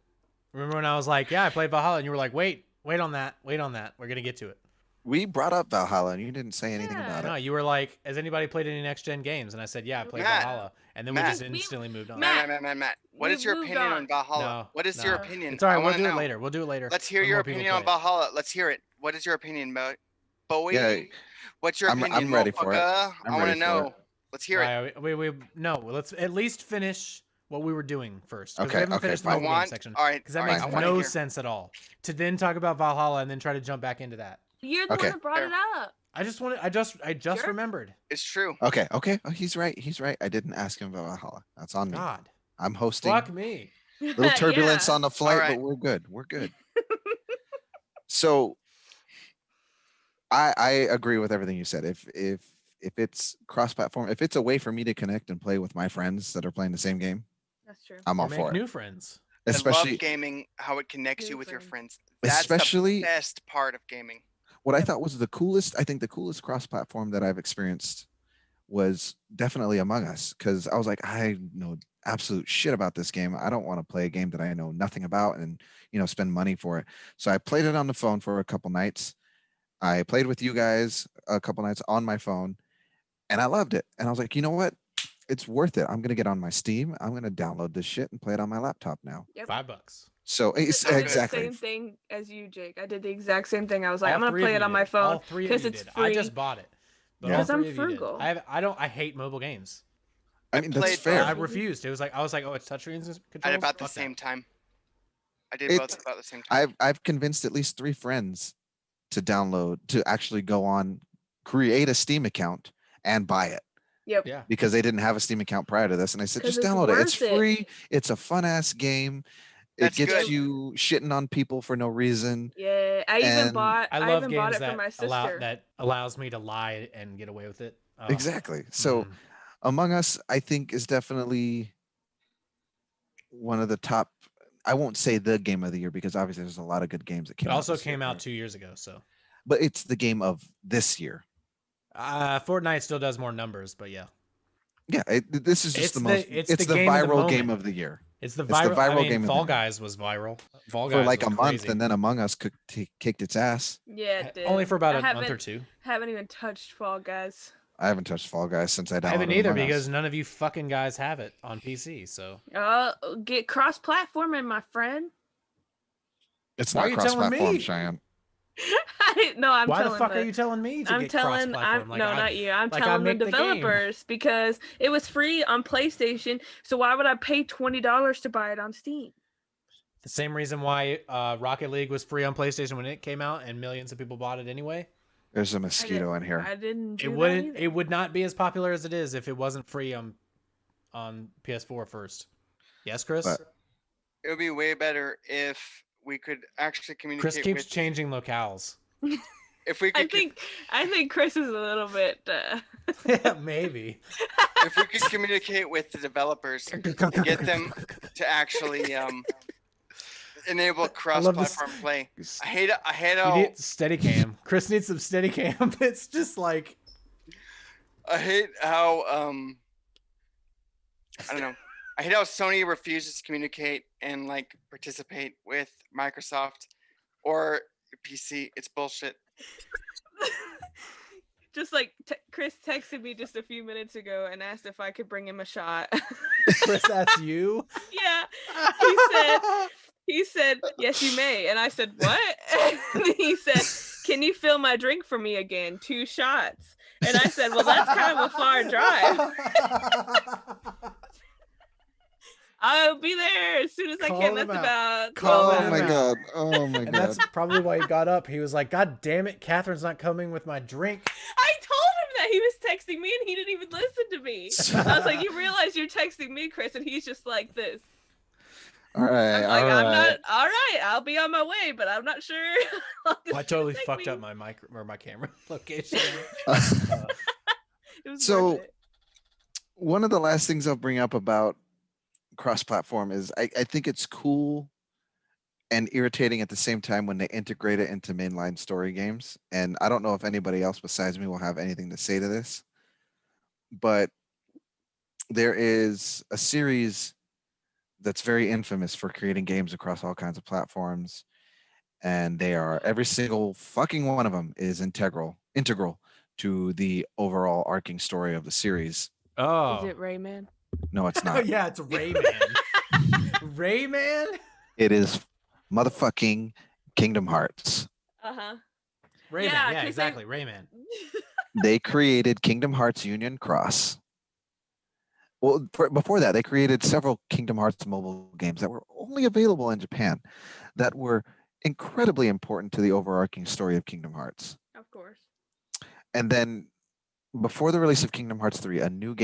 Remember when I was like, yeah, I played Valhalla, and you were like, wait on that. We're going to get to it. We brought up Valhalla and you didn't say anything Yeah. about No, it. you were like, has anybody played any next-gen games? And I said, yeah, I played Matt. Valhalla. And then we Matt. just instantly moved on. Matt. Matt. What is We've your moved opinion on. on Valhalla? No, What is no. your opinion? It's all right. I We'll wanna do it know. later. We'll do it later. Let's hear when your more people opinion on play it. Valhalla. Let's hear it. What is your opinion, Bowie? Yeah, What's your I'm opinion? ready for it. motherfucker? I'm I want ready to for know. it. Let's hear it. No, let's at least finish what we were doing first. 'Cause Okay, we haven't okay, finished the fine. mobile game section. All right. Because that all right, makes I wanna no hear. sense at all. To then talk about Valhalla and then try to jump back into that. You're the Okay. one that brought it up. I just remembered. It's true. Okay. Oh, he's right. I didn't ask him about Valhalla. That's on me. God. I'm hosting. Fuck me. Little turbulence Yeah. on the flight, right. but we're good. We're good. So I agree with everything you said. If it's cross-platform, if it's a way for me to connect and play with my friends that are playing the same game, That's true. I'm Or all make for it. new friends. I Especially love gaming, how it connects New you with your friends. friends. That's Especially- the best part of gaming. what I thought was the coolest. I think the coolest cross-platform that I've experienced was definitely Among Us, because I was like, I know absolute shit about this game. I don't want to play a game that I know nothing about and spend money for it. So I played it on the phone for a couple nights. I played with you guys a couple nights on my phone, and I loved it. And I was like, you know what? It's worth it. I'm gonna get on my Steam. I'm gonna download this shit and play it on my laptop now. Yep. $5. So it's I did exactly. the same thing as you, Jake. I did the exact same thing. I was like, All I'm gonna three play of it you on my did. phone All three of because you it's did. free. I just bought it. But Yeah. all 'Cause I'm three of you did. frugal. I hate mobile games. I mean, that's played fair. I refused. I was like, oh, it's touchscreens and At controls. about the Fuck that. same time. I did It- both about the same time. I've convinced at least 3 friends to actually go on, create a Steam account and buy it, Yep. Yeah. because they didn't have a Steam account prior to this. And I said, 'Cause just it's download it. It's worth it. free. It's a fun ass game. It That's gets good. you shitting on people for no reason. Yeah. I even And- bought. I I love even bought games it for my that sister. allows me to lie and get away with it. Oh, Exactly. So mm. Among Us, I think, is definitely one of the top. I won't say the game of the year, because obviously there's a lot of good games that came It out. also this year, came out right? 2 years ago, so But it's the game of this year. Fortnite still does more numbers, but yeah, Yeah, this is just It's the the- most. it's It's the the game of the viral game moment. of the year it's the It's the viral. viral I mean, game of the Fall year. Guys was viral. Fall Guys for like a was month, crazy. and then Among Us kicked its ass. Yeah, it did. only for about I a month or haven't- two. Haven't even touched Fall Guys. I haven't touched Fall Guys since I downloaded I haven't either Among Us. because none of you fucking guys have it on PC. So Get cross-platforming, my friend. It's Why are not you telling cross-platform, me? Cheyenne. No, I'm why the telling fuck are you telling me to I'm get telling. cross-platform? Like, not you. I'm like I telling the make the game. developers because it was free on PlayStation. So why would I pay $20 to buy it on Steam? The same reason why Rocket League was free on PlayStation when it came out, and millions of people bought it anyway. There's a mosquito in here. I didn't. Do It that wouldn't. either. It would not be as popular as it is if it wasn't free on PS4 first. Yes, Chris. But- It would be way better if we could actually communicate Chris keeps with. changing locales. If we could, I think Chris is a little bit. Yeah, maybe. if we could communicate with the developers and get them to actually enable love this. cross-platform play. I hate it. I hate You how need Steadicam. Chris needs some Steadicam. It's just like I hate how I don't know. I hate how Sony refuses to communicate and like participate with Microsoft or PC. It's bullshit. Just like Chris texted me just a few minutes ago and asked if I could bring him a shot. Chris asked you. Yeah, he said, yes, you may. And I said, what? And he said, can you fill my drink for me again? 2 shots. And I said, well, that's kind of a far drive. I'll be there as soon as I can. That's about 12 Oh hours. my god. Oh my And god. that's probably why he got up. He was like, God damn it, Catherine's not coming with my drink. I told him that. He was texting me and he didn't even listen to me. I was like, you realize you're texting me, Chris? And he's just like this. All right. I'm like, all I'm right. not, all right, I'll be on my way, but I'm not sure. I totally fucked up my my camera location. It was So- worth it. One of the last things I'll bring up about cross-platform is I think it's cool and irritating at the same time when they integrate it into mainline story games. And I don't know if anybody else besides me will have anything to say to this, but there is a series that's very infamous for creating games across all kinds of platforms, and they are every single fucking one of them is integral to the overall arcing story of the series. Oh. Is it Rayman? No, it's Oh not. yeah, it's Rayman. Rayman? It is motherfucking Kingdom Hearts. Uh-huh. Rayman, Yeah, yeah, 'cause exactly. Rayman. They created Kingdom Hearts Union Cross. Well, before that, they created several Kingdom Hearts mobile games that were only available in Japan that were incredibly important to the overarching story of Kingdom Hearts. Of course. And then before the release of Kingdom Hearts 3, a new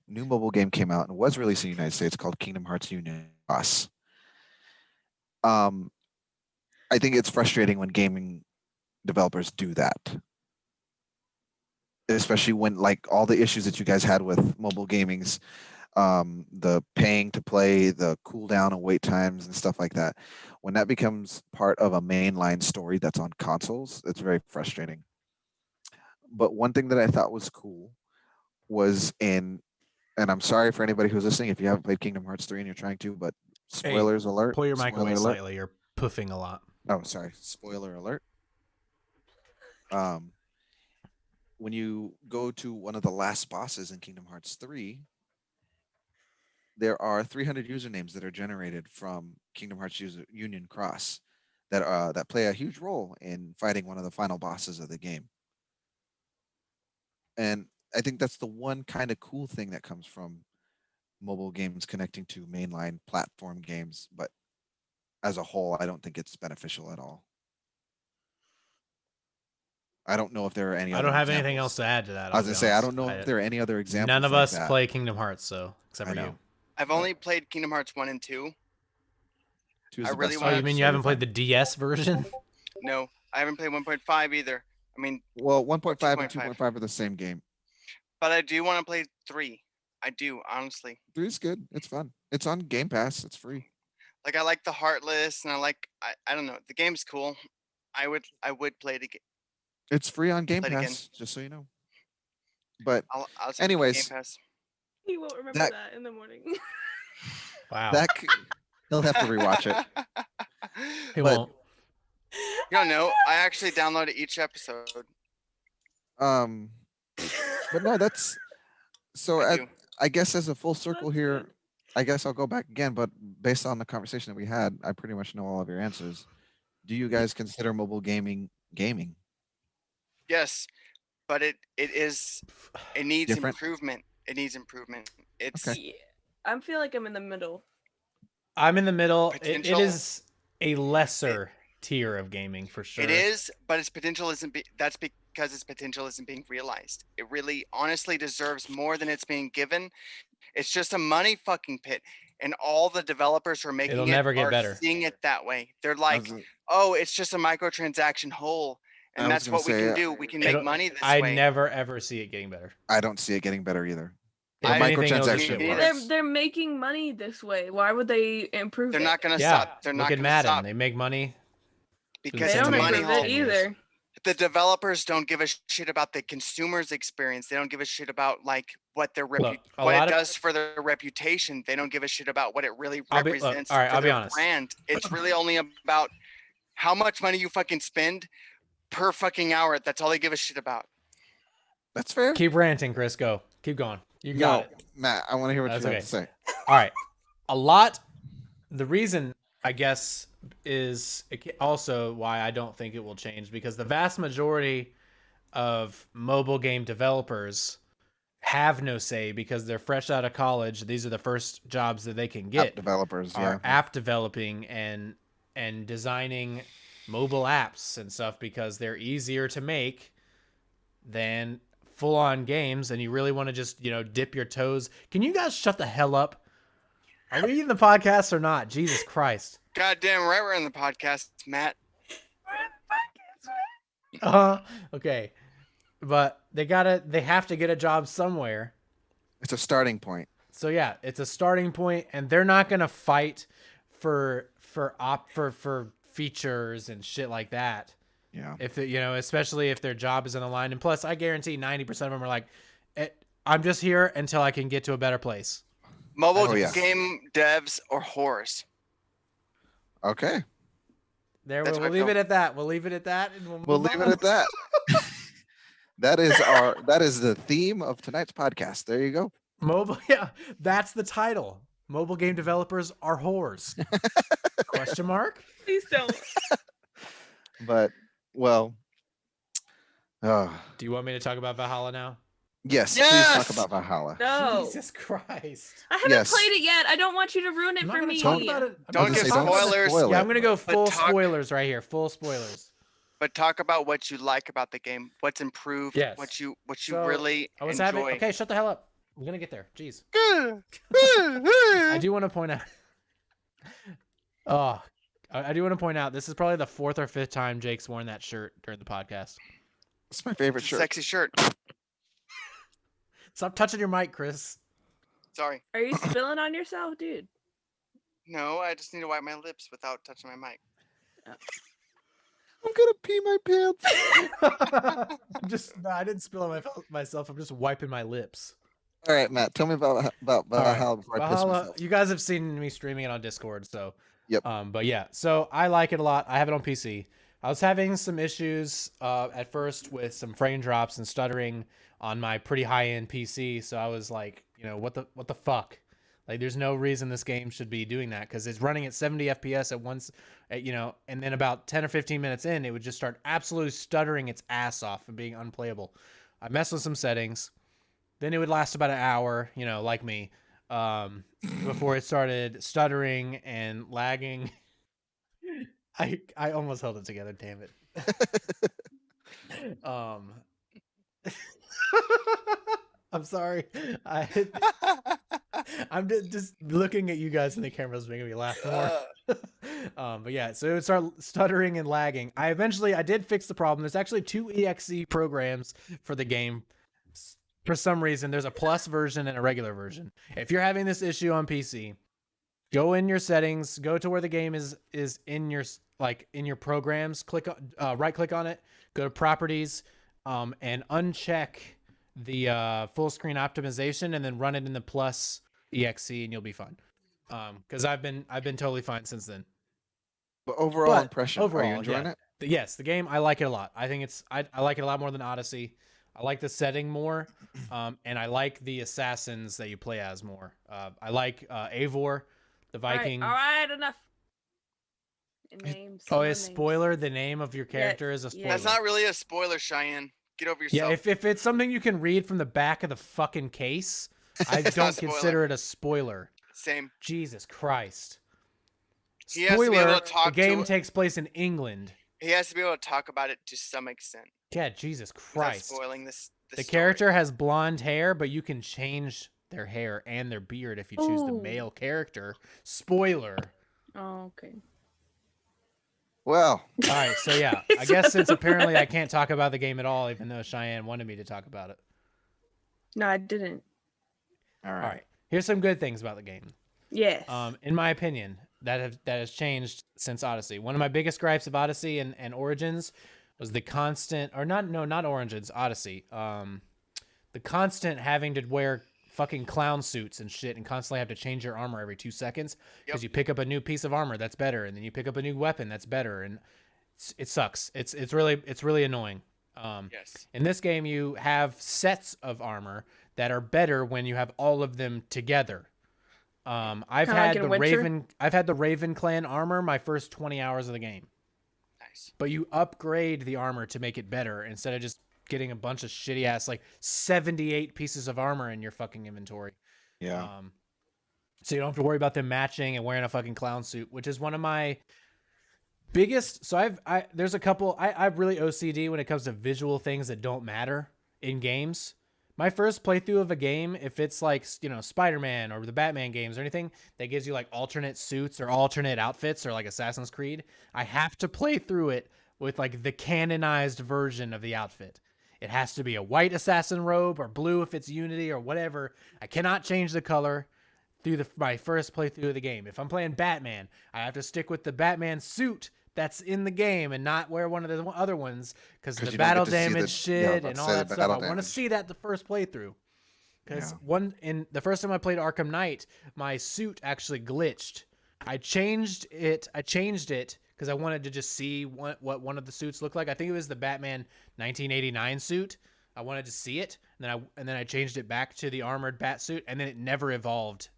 mobile game came out and was released in the United States called Kingdom Hearts Union Cross. I think it's frustrating when gaming developers do that. Especially when like all the issues that you guys had with mobile gaming's the paying to play, the cooldown and wait times and stuff like that. When that becomes part of a mainline story that's on consoles, it's very frustrating. But one thing that I thought was cool was and I'm sorry for anybody who's listening if you haven't played Kingdom Hearts 3 and you're trying to, but spoilers alert. Pull your mic spoiler away alert. slightly. You're puffing a lot. Oh, sorry. Spoiler alert. When you go to one of the last bosses in Kingdom Hearts 3, there are 300 usernames that are generated from Kingdom Hearts Union Cross that play a huge role in fighting one of the final bosses of the game. And I think that's the one kind of cool thing that comes from mobile games connecting to mainline platform games, but as a whole, I don't think it's beneficial at all. I don't know if there are any. I other don't have anything examples. else to add to that. I was gonna say I don't know if there are any other examples. None of like us that. play Kingdom Hearts, so except I for know. you. I've only played Kingdom Hearts 1 and 2. Two is I the really best Oh, wanna- one. you mean you haven't played the DS version? No, I haven't played 1.5 either. I mean, Well, 1.5 and 2.5. 2.5 are the same game. but I do want to play 3. I do, honestly. 3 is good. It's fun. It's on Game Pass. It's free. Like I like the Heartless, and I don't know. The game's cool. I would play it again. It's free on Game Play it again. Pass, just so you know. But I'll take anyways, Game Pass. He won't remember That- that in the morning. Wow. he'll have to rewatch it. He but- won't. You don't know. I actually downloaded each episode. But no, that's so. I do. I guess as a full circle That's here, good. I guess I'll go back again. But based on the conversation that we had, I pretty much know all of your answers. Do you guys consider mobile gaming gaming? Yes, but it needs Different? improvement. It needs improvement. It's Okay. Yeah, I feel like I'm in the middle. I'm in the middle. It Potential- is a lesser tier of gaming for sure. It is, but its potential isn't. That's because its potential isn't being realized. It really, honestly, deserves more than it's being given. It's just a money fucking pit, and all the developers who are making It'll it never get are better. seeing it that way. They're I like, was- "Oh, it's just a microtransaction hole, I and was that's gonna what we say, can do. We can make It'll- money this I way." never ever see it getting better. I don't see it getting better either. If I- anything, it'll just microtransaction get Well, worse. They're making money this way. Why would they improve they're it? not gonna Yeah, stop. They're look not at gonna Madden. stop They make money. because They Same don't it's thing money improve it hole. 10 years. either. The developers don't give a shit about the consumer's experience. They don't give a shit about like what their Look, a what lot it of- does for their reputation. They don't give a shit about what it really Look, represents all right, for I'll be their honest. brand. It's really only about how much money you fucking spend per fucking hour. That's all they give a shit about. That's fair. Keep ranting, Chris. Go. Keep going. You No, got it. Matt, I want to hear what That's you have okay. to say. All right. A lot. The reason, I guess, is also why I don't think it will change, because the vast majority of mobile game developers have no say because they're fresh out of college. These are the first jobs that they can App get. developers, Are yeah. app developing and designing mobile apps and stuff, because they're easier to make than full-on games, and you really want to just, dip your toes. Can you guys shut the hell up? Are we in the podcast or not? Jesus Christ. Goddamn right, we're in the podcast, Matt. Okay. But they have to get a job somewhere. It's a starting point. So yeah, it's a starting point, and they're not gonna fight for features and shit like that. Yeah. If it, especially if their job is on the line. And plus, I guarantee 90% of them are like, I'm just here until I can get to a better place. Mobile Oh, yeah. game devs or whores. Okay. There, That's we'll what I leave feel. it at that. We'll leave it at that, and We'll move leave it on. at that. That is the theme of tonight's podcast. There you go. Mobile, yeah, that's the title. Mobile game developers are whores. Question mark? Please don't. But well, Do you want me to talk about Valhalla now? yes, Yes! please talk about Valhalla. No. Jesus Christ. I haven't Yes. played it yet. I don't want you to ruin it I'm not for gonna me. talk about it. I'm Don't not give gonna give talk about it. spoilers. spoil Yeah, it. I'm gonna go But full talk- spoilers right here. Full spoilers. But talk about what you like about the game, what's improved, Yes. what you So, really I was enjoy. having. Okay, shut the hell up. I'm gonna get there. Jeez. I do want to point out. Oh, I do want to point out this is probably the 4th or 5th time Jake's worn that shirt during the podcast. It's my favorite It's a shirt. sexy shirt. Stop touching your mic, Chris. Sorry. Are you spilling on yourself, dude? No, I just need to wipe my lips without touching my mic. I'm gonna pee my pants. I didn't spill on myself. I'm just wiping my lips. All right, Matt, tell me about Valhalla before I piss Valhalla, myself. you guys have seen me streaming it on Discord, so Yep. But yeah, so I like it a lot. I have it on PC. I was having some issues at first with some frame drops and stuttering on my pretty high-end PC, so I was like, what the fuck? Like, there's no reason this game should be doing that, because it's running at 70 FPS at once, and then about 10 or 15 minutes in, it would just start absolutely stuttering its ass off and being unplayable. I messed with some settings. Then it would last about an hour, like me, before it started stuttering and lagging. I almost held it together, damn it. I'm sorry. I'm just looking at you guys in the cameras making me laugh more. But yeah, so it would start stuttering and lagging. I did fix the problem. There's actually 2 EXE programs for the game. For some reason, there's a plus version and a regular version. If you're having this issue on PC, go in your settings, go to where the game is in your programs, right click on it, go to properties, and uncheck the full screen optimization, and then run it in the plus exe, and you'll be fine. Because I've been totally fine since then. But overall But impression, are you overall, enjoying yeah. it? Yes, the game, I like it a lot. I think I like it a lot more than Odyssey. I like the setting more, and I like the assassins that you play as more. I like Eivor, the Viking. All right, enough. Names. Oh, no a names. spoiler. The name of your character is a yeah. spoiler. That's not really a spoiler, Cheyenne. Get over Yeah, yourself. if it's something you can read from the back of the fucking case, I It's not don't a spoiler. consider it a spoiler. Same. Jesus Christ. He has to be able to The talk game to- takes place in England. He has to be able to talk about it to some extent. Yeah, Jesus Without Christ. spoiling this The story. character has blonde hair, but you can change their hair and their beard if you choose the Ooh. male character. Spoiler. Oh, okay. Well, All right, so yeah, I guess since apparently I can't talk about the game at all, even though Cheyenne wanted me to talk about it. No, I didn't. All All right. right. Here's some good things about the game. Yes. In my opinion, that has changed since Odyssey. One of my biggest gripes of Odyssey and Origins was the constant, or not Origins, Odyssey. The constant having to wear fucking clown suits and shit, and constantly have to change your armor every 2 seconds because you pick up a new piece of armor that's better, and then you pick up a new weapon that's better, and it sucks. It's really annoying. Yes. In this game, you have sets of armor that are better when you have all of them together. I've Kinda like had in the Witcher? Raven clan armor my first 20 hours of the game, Nice. but you upgrade the armor to make it better instead of just getting a bunch of shitty ass like 78 pieces of armor in your fucking inventory. Yeah. So you don't have to worry about them matching and wearing a fucking clown suit, which is one of my biggest. So there's a couple. I'm really OCD when it comes to visual things that don't matter in games. My first playthrough of a game, if it's like, Spider-Man or the Batman games or anything that gives you like alternate suits or alternate outfits or like Assassin's Creed, I have to play through it with like the canonized version of the outfit. It has to be a white assassin robe or blue if it's Unity or whatever. I cannot change the color through my first playthrough of the game. If I'm playing Batman, I have to stick with the Batman suit that's in the game and not wear one of the other ones because the you don't battle get to see damage shit about and to all say that the stuff. I battle want to damage. see that the first playthrough. Because Yeah. in the first time I played Arkham Knight, my suit actually glitched. I changed it because I wanted to just see what one of the suits looked like. I think it was the Batman 1989 suit. I wanted to see it, and then I changed it back to the armored bat suit, and then it never evolved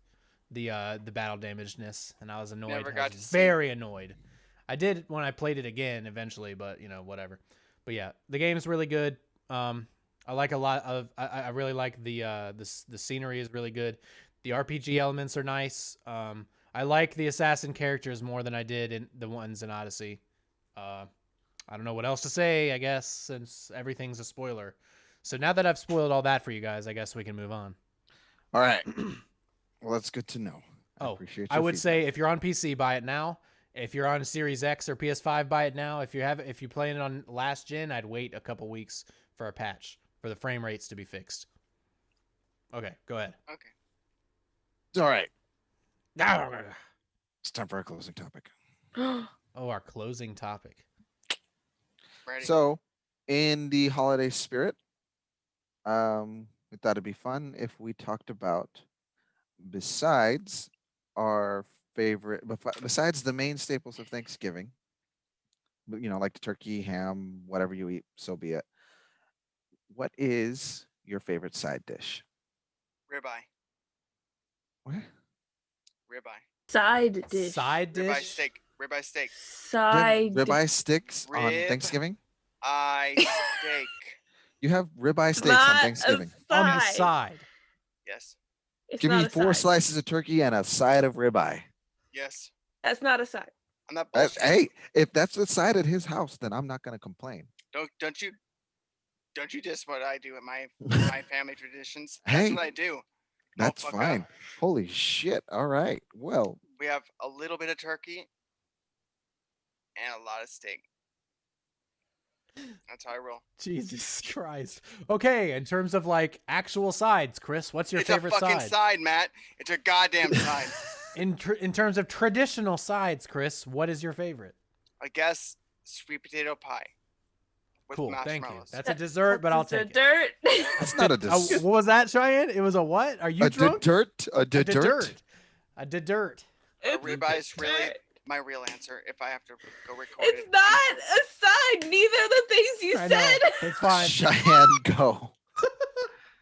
the battle damagedness, and I was annoyed. Never I got was to see. very annoyed. I did when I played it again eventually, but whatever. But yeah, the game's really good. I like a lot of. I really like the scenery is really good. The RPG elements are nice. I like the assassin characters more than I did in the ones in Odyssey. I don't know what else to say, I guess, since everything's a spoiler. So now that I've spoiled all that for you guys, I guess we can move on. All right. Well, that's good to know. I Oh, appreciate I your would feedback. say if you're on PC, buy it now. If you're on Series X or PS5, buy it now. If you're playing it on last gen, I'd wait a couple weeks for a patch for the frame rates to be fixed. Okay, go ahead. Okay. All right. It's time for our closing topic. Oh, our closing topic. Ready. So, in the holiday spirit, we thought it'd be fun if we talked about, besides our favorite, besides the main staples of Thanksgiving, like the turkey, ham, whatever you eat, so be it. What is your favorite side dish? Ribeye. What? Ribeye. Side dish. Side dish. Ribeye steak. Ribeye steak. Do you have Side. ribeye sticks on Rib- Thanksgiving? Steak. You have ribeye steaks on Not Thanksgiving. a On the side. side. Yes. It's Give not me a 4 side. slices of turkey and a side of ribeye. Yes. That's not a side. I'm not That's, bullshit. hey, if that's the side at his house, then I'm not going to complain. Don't you diss what I do at my family traditions. Hey, That's what I do. That's fuck fine. up. Holy shit. All right. Well, We have a little bit of turkey and a lot of steak. That's how I roll. Jesus Christ. Okay, in terms of like actual sides, Chris, what's your It's favorite a fucking side? side, Matt. It's a goddamn side. In terms of traditional sides, Chris, what is your favorite? I guess sweet potato pie. With Cool, thank you. marshmallows. That's a dessert, but I'll That's a take it. dirt. that's not a dessert. What was that, Cheyenne? It was a what? Are you drunk? dirt? A A dirt? dirt. A dirt. A It's ribeye is really dirt. my real answer if I have to go record It's it. not a side. Neither of the things you I know. said. It's fine. Cheyenne, go.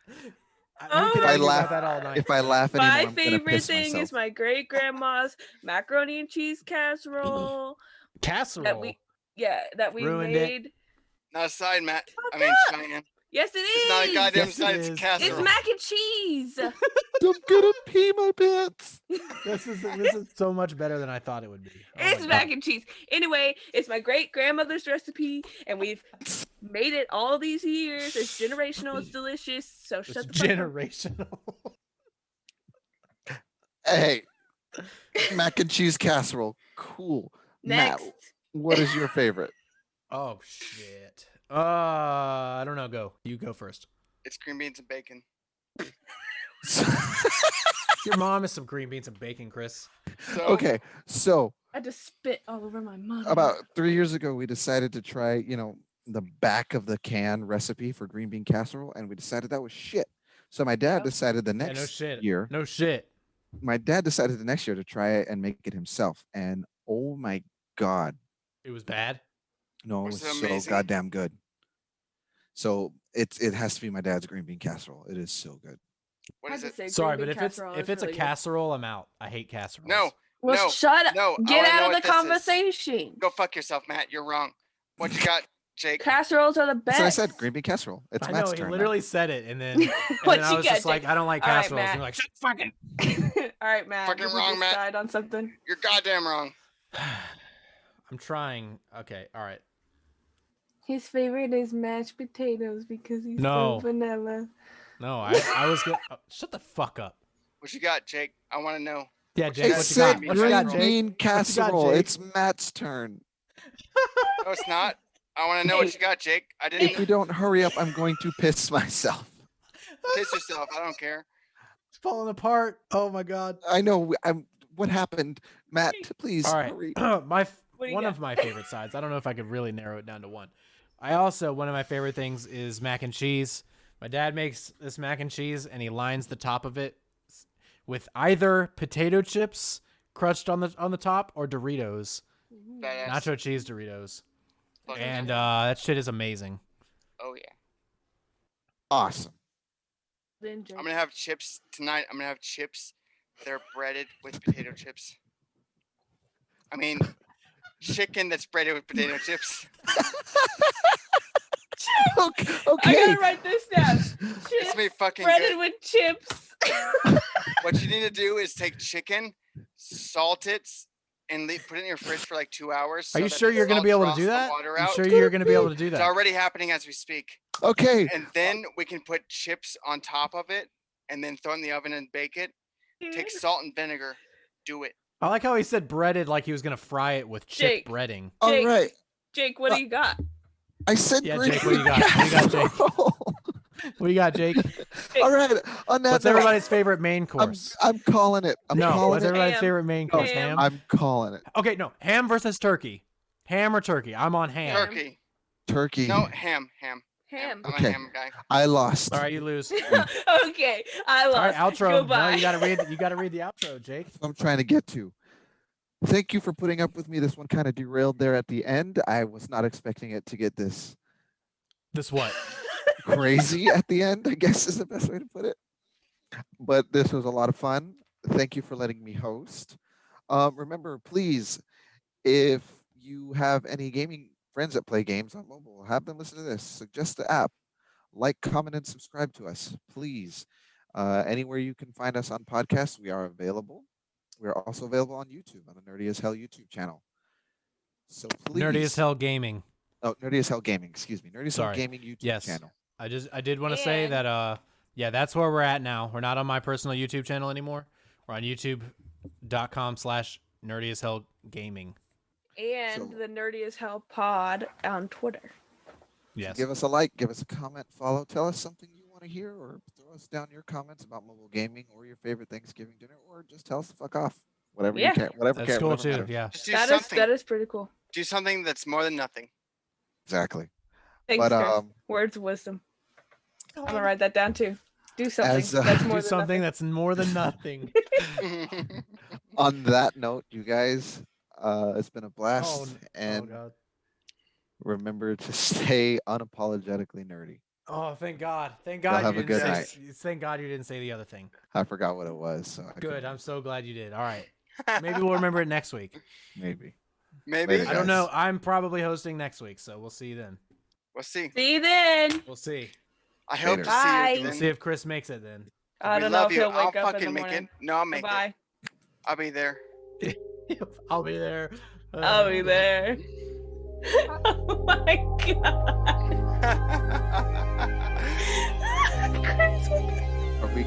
We Oh could my argue laugh- about that all night. If I laugh anymore, My I'm going to favorite piss thing myself. is my great grandma's macaroni and cheese casserole Casserole. that we Ruined it. made. Not a side, Matt. I Fuck mean, up. Cheyenne. Yes, it is. It's not a goddamn Yes, it side. It's a is. casserole. It's mac and cheese. I'm going to pee my pants. This is so much better than I thought it would be. Oh It's my mac God. and cheese. Anyway, it's my great grandmother's recipe, and we've made it all these years. It's generational. It's delicious. So It's shut the fuck up. generational. Hey, mac and cheese casserole. Cool. Next. Matt, what is your favorite? Oh shit. I don't know. Go. You go first. It's green beans and bacon. Your mom is some green beans and bacon, Chris. So, Okay, so I had to spit all over my mother. about 3 years ago, we decided to try, the back of the can recipe for green bean casserole, and we decided that was shit. So my dad Yep. decided the Yeah, next no shit. year. No shit. My dad decided the next year to try it and make it himself, and oh my god, It was bad. no, it Was was it so amazing? goddamn good. So it has to be my dad's green bean casserole. It is so good. what I is had it? to say Sorry, green but bean if casserole it's is a really good. casserole, I'm out. I hate casseroles. No. Well, No, shut up. no, I Get wanna know out of what the this is. conversation. Go fuck yourself, Matt. You're wrong. What you got, Jake? Casseroles are the best. So I said green bean casserole. It's I Matt's know he turn now. literally said it, and then, What I you was got, just like, Jake? I don't like All right, casseroles. And Matt. you're like, shut the fucking. All right, Matt. Fucking did you wrong, Matt. decide on something? You're goddamn wrong. I'm trying. Okay, all right. His favorite is mashed potatoes because he's No. so vanilla. No, I was gonna. Shut the fuck up. What you got, Jake? I want to know. Yeah, What you Jake, I got? what you said got? What you got, green Jake? bean What you got, casserole. Jake? It's Matt's turn. No, it's not. I want to know what you got, Jake. I If didn't we don't hurry up, I'm going to piss myself. piss yourself. I don't care. It's falling apart. Oh my god. I know. What happened, Matt? Please All right. hurry. What do you one got? of my favorite sides. I don't know if I could really narrow it down to one. One of my favorite things is mac and cheese. My dad makes this mac and cheese, and he lines the top of it with either potato chips crushed on the top or Doritos, Badass. nacho cheese Doritos, Fucking and hell. that shit is amazing. Oh yeah. Awesome. Then Jake. I'm gonna have chips tonight. I'm gonna have chips. They're breaded with potato chips. I mean, chicken that's breaded with potato chips. Okay. I gotta write this down. It's Chips me fucking breaded good. with chips. What you need to do is take chicken, salt it, and put it in your fridge for like 2 hours. Are so you that sure the you're gonna salt be able to draws do the that? water You out. sure you're gonna be able to do It's that? already happening as we speak. Okay. And then we can put chips on top of it, and then throw it in the oven and bake it. Take salt and vinegar. Do it. I like how he said breaded like he was gonna fry it with chip Jake. breading. All Jake. right. Jake, what do you got? I said Yeah, green Jake, what do you bean got? What do you got, Jake? casserole. What do you got, Jake? All right. On that What's note, everybody's favorite main course? I'm calling it. I'm No, calling what's it. everybody's Ham. favorite main course? Ham. Ham. I'm calling it. Okay, no, ham versus turkey. Ham or turkey? I'm on ham. Ham. Turkey. Turkey. No, ham. Ham. I'm Okay. a ham guy. I lost. All right, you lose. Okay, I All lost. right, outro. Goodbye. No, you gotta read the outro, Jake. That's what I'm trying to get to. Thank you for putting up with me. This one kind of derailed there at the end. I was not expecting it to get this This what? crazy at the end, I guess is the best way to put it. But this was a lot of fun. Thank you for letting me host. Remember, please, if you have any gaming friends that play games on mobile, have them listen to this. Suggest the app. Like, comment, and subscribe to us, please. Anywhere you can find us on podcasts, we are available. We are also available on YouTube, on the Nerdy as Hell YouTube channel. So please. Nerdy as Hell Gaming. Oh, Nerdy as Hell Gaming. Excuse me. Nerdy as Hell Sorry. Gaming YouTube Yes. channel. I did want to say And- that yeah, that's where we're at now. We're not on my personal YouTube channel anymore. We're on youtube.com/nerdy as hell gaming. And So- the Nerdy as Hell pod on Twitter. Yes. Give us a like, give us a comment, follow, tell us something you want to hear, or throw us down your comments about mobile gaming or your favorite Thanksgiving dinner, or just tell us to fuck off. Whatever Yeah. you can, whatever That's can, cool whatever too. matters. Yeah. Just do That is something. that is pretty cool. Do something that's more than nothing. Exactly. Thanks, But Chris. Words of wisdom. I'm gonna write that down too. Do something As, that's more Do than something nothing. that's more than nothing. on that note, you guys, it's been a blast, Oh and god. remember to stay unapologetically nerdy. Oh, thank God. Thank Y'all God have you a didn't good say. Thank God you didn't say the other thing. I forgot what it was, so I Good. couldn't- I'm so glad you did. All right. Maybe we'll remember it next week. maybe. Maybe. Later, I don't guys. know. I'm probably hosting next week, so we'll see you then. We'll see. See you then. We'll see. I hope Later. to see Bye. you. We'll Then. see if Chris makes it then. I We don't know love if you. he'll I'll wake up in fucking the make morning. it. No, I'll make Bye. it. I'll be there. I'll be there. I'll be there. Oh my god. Chris, what the- Are we?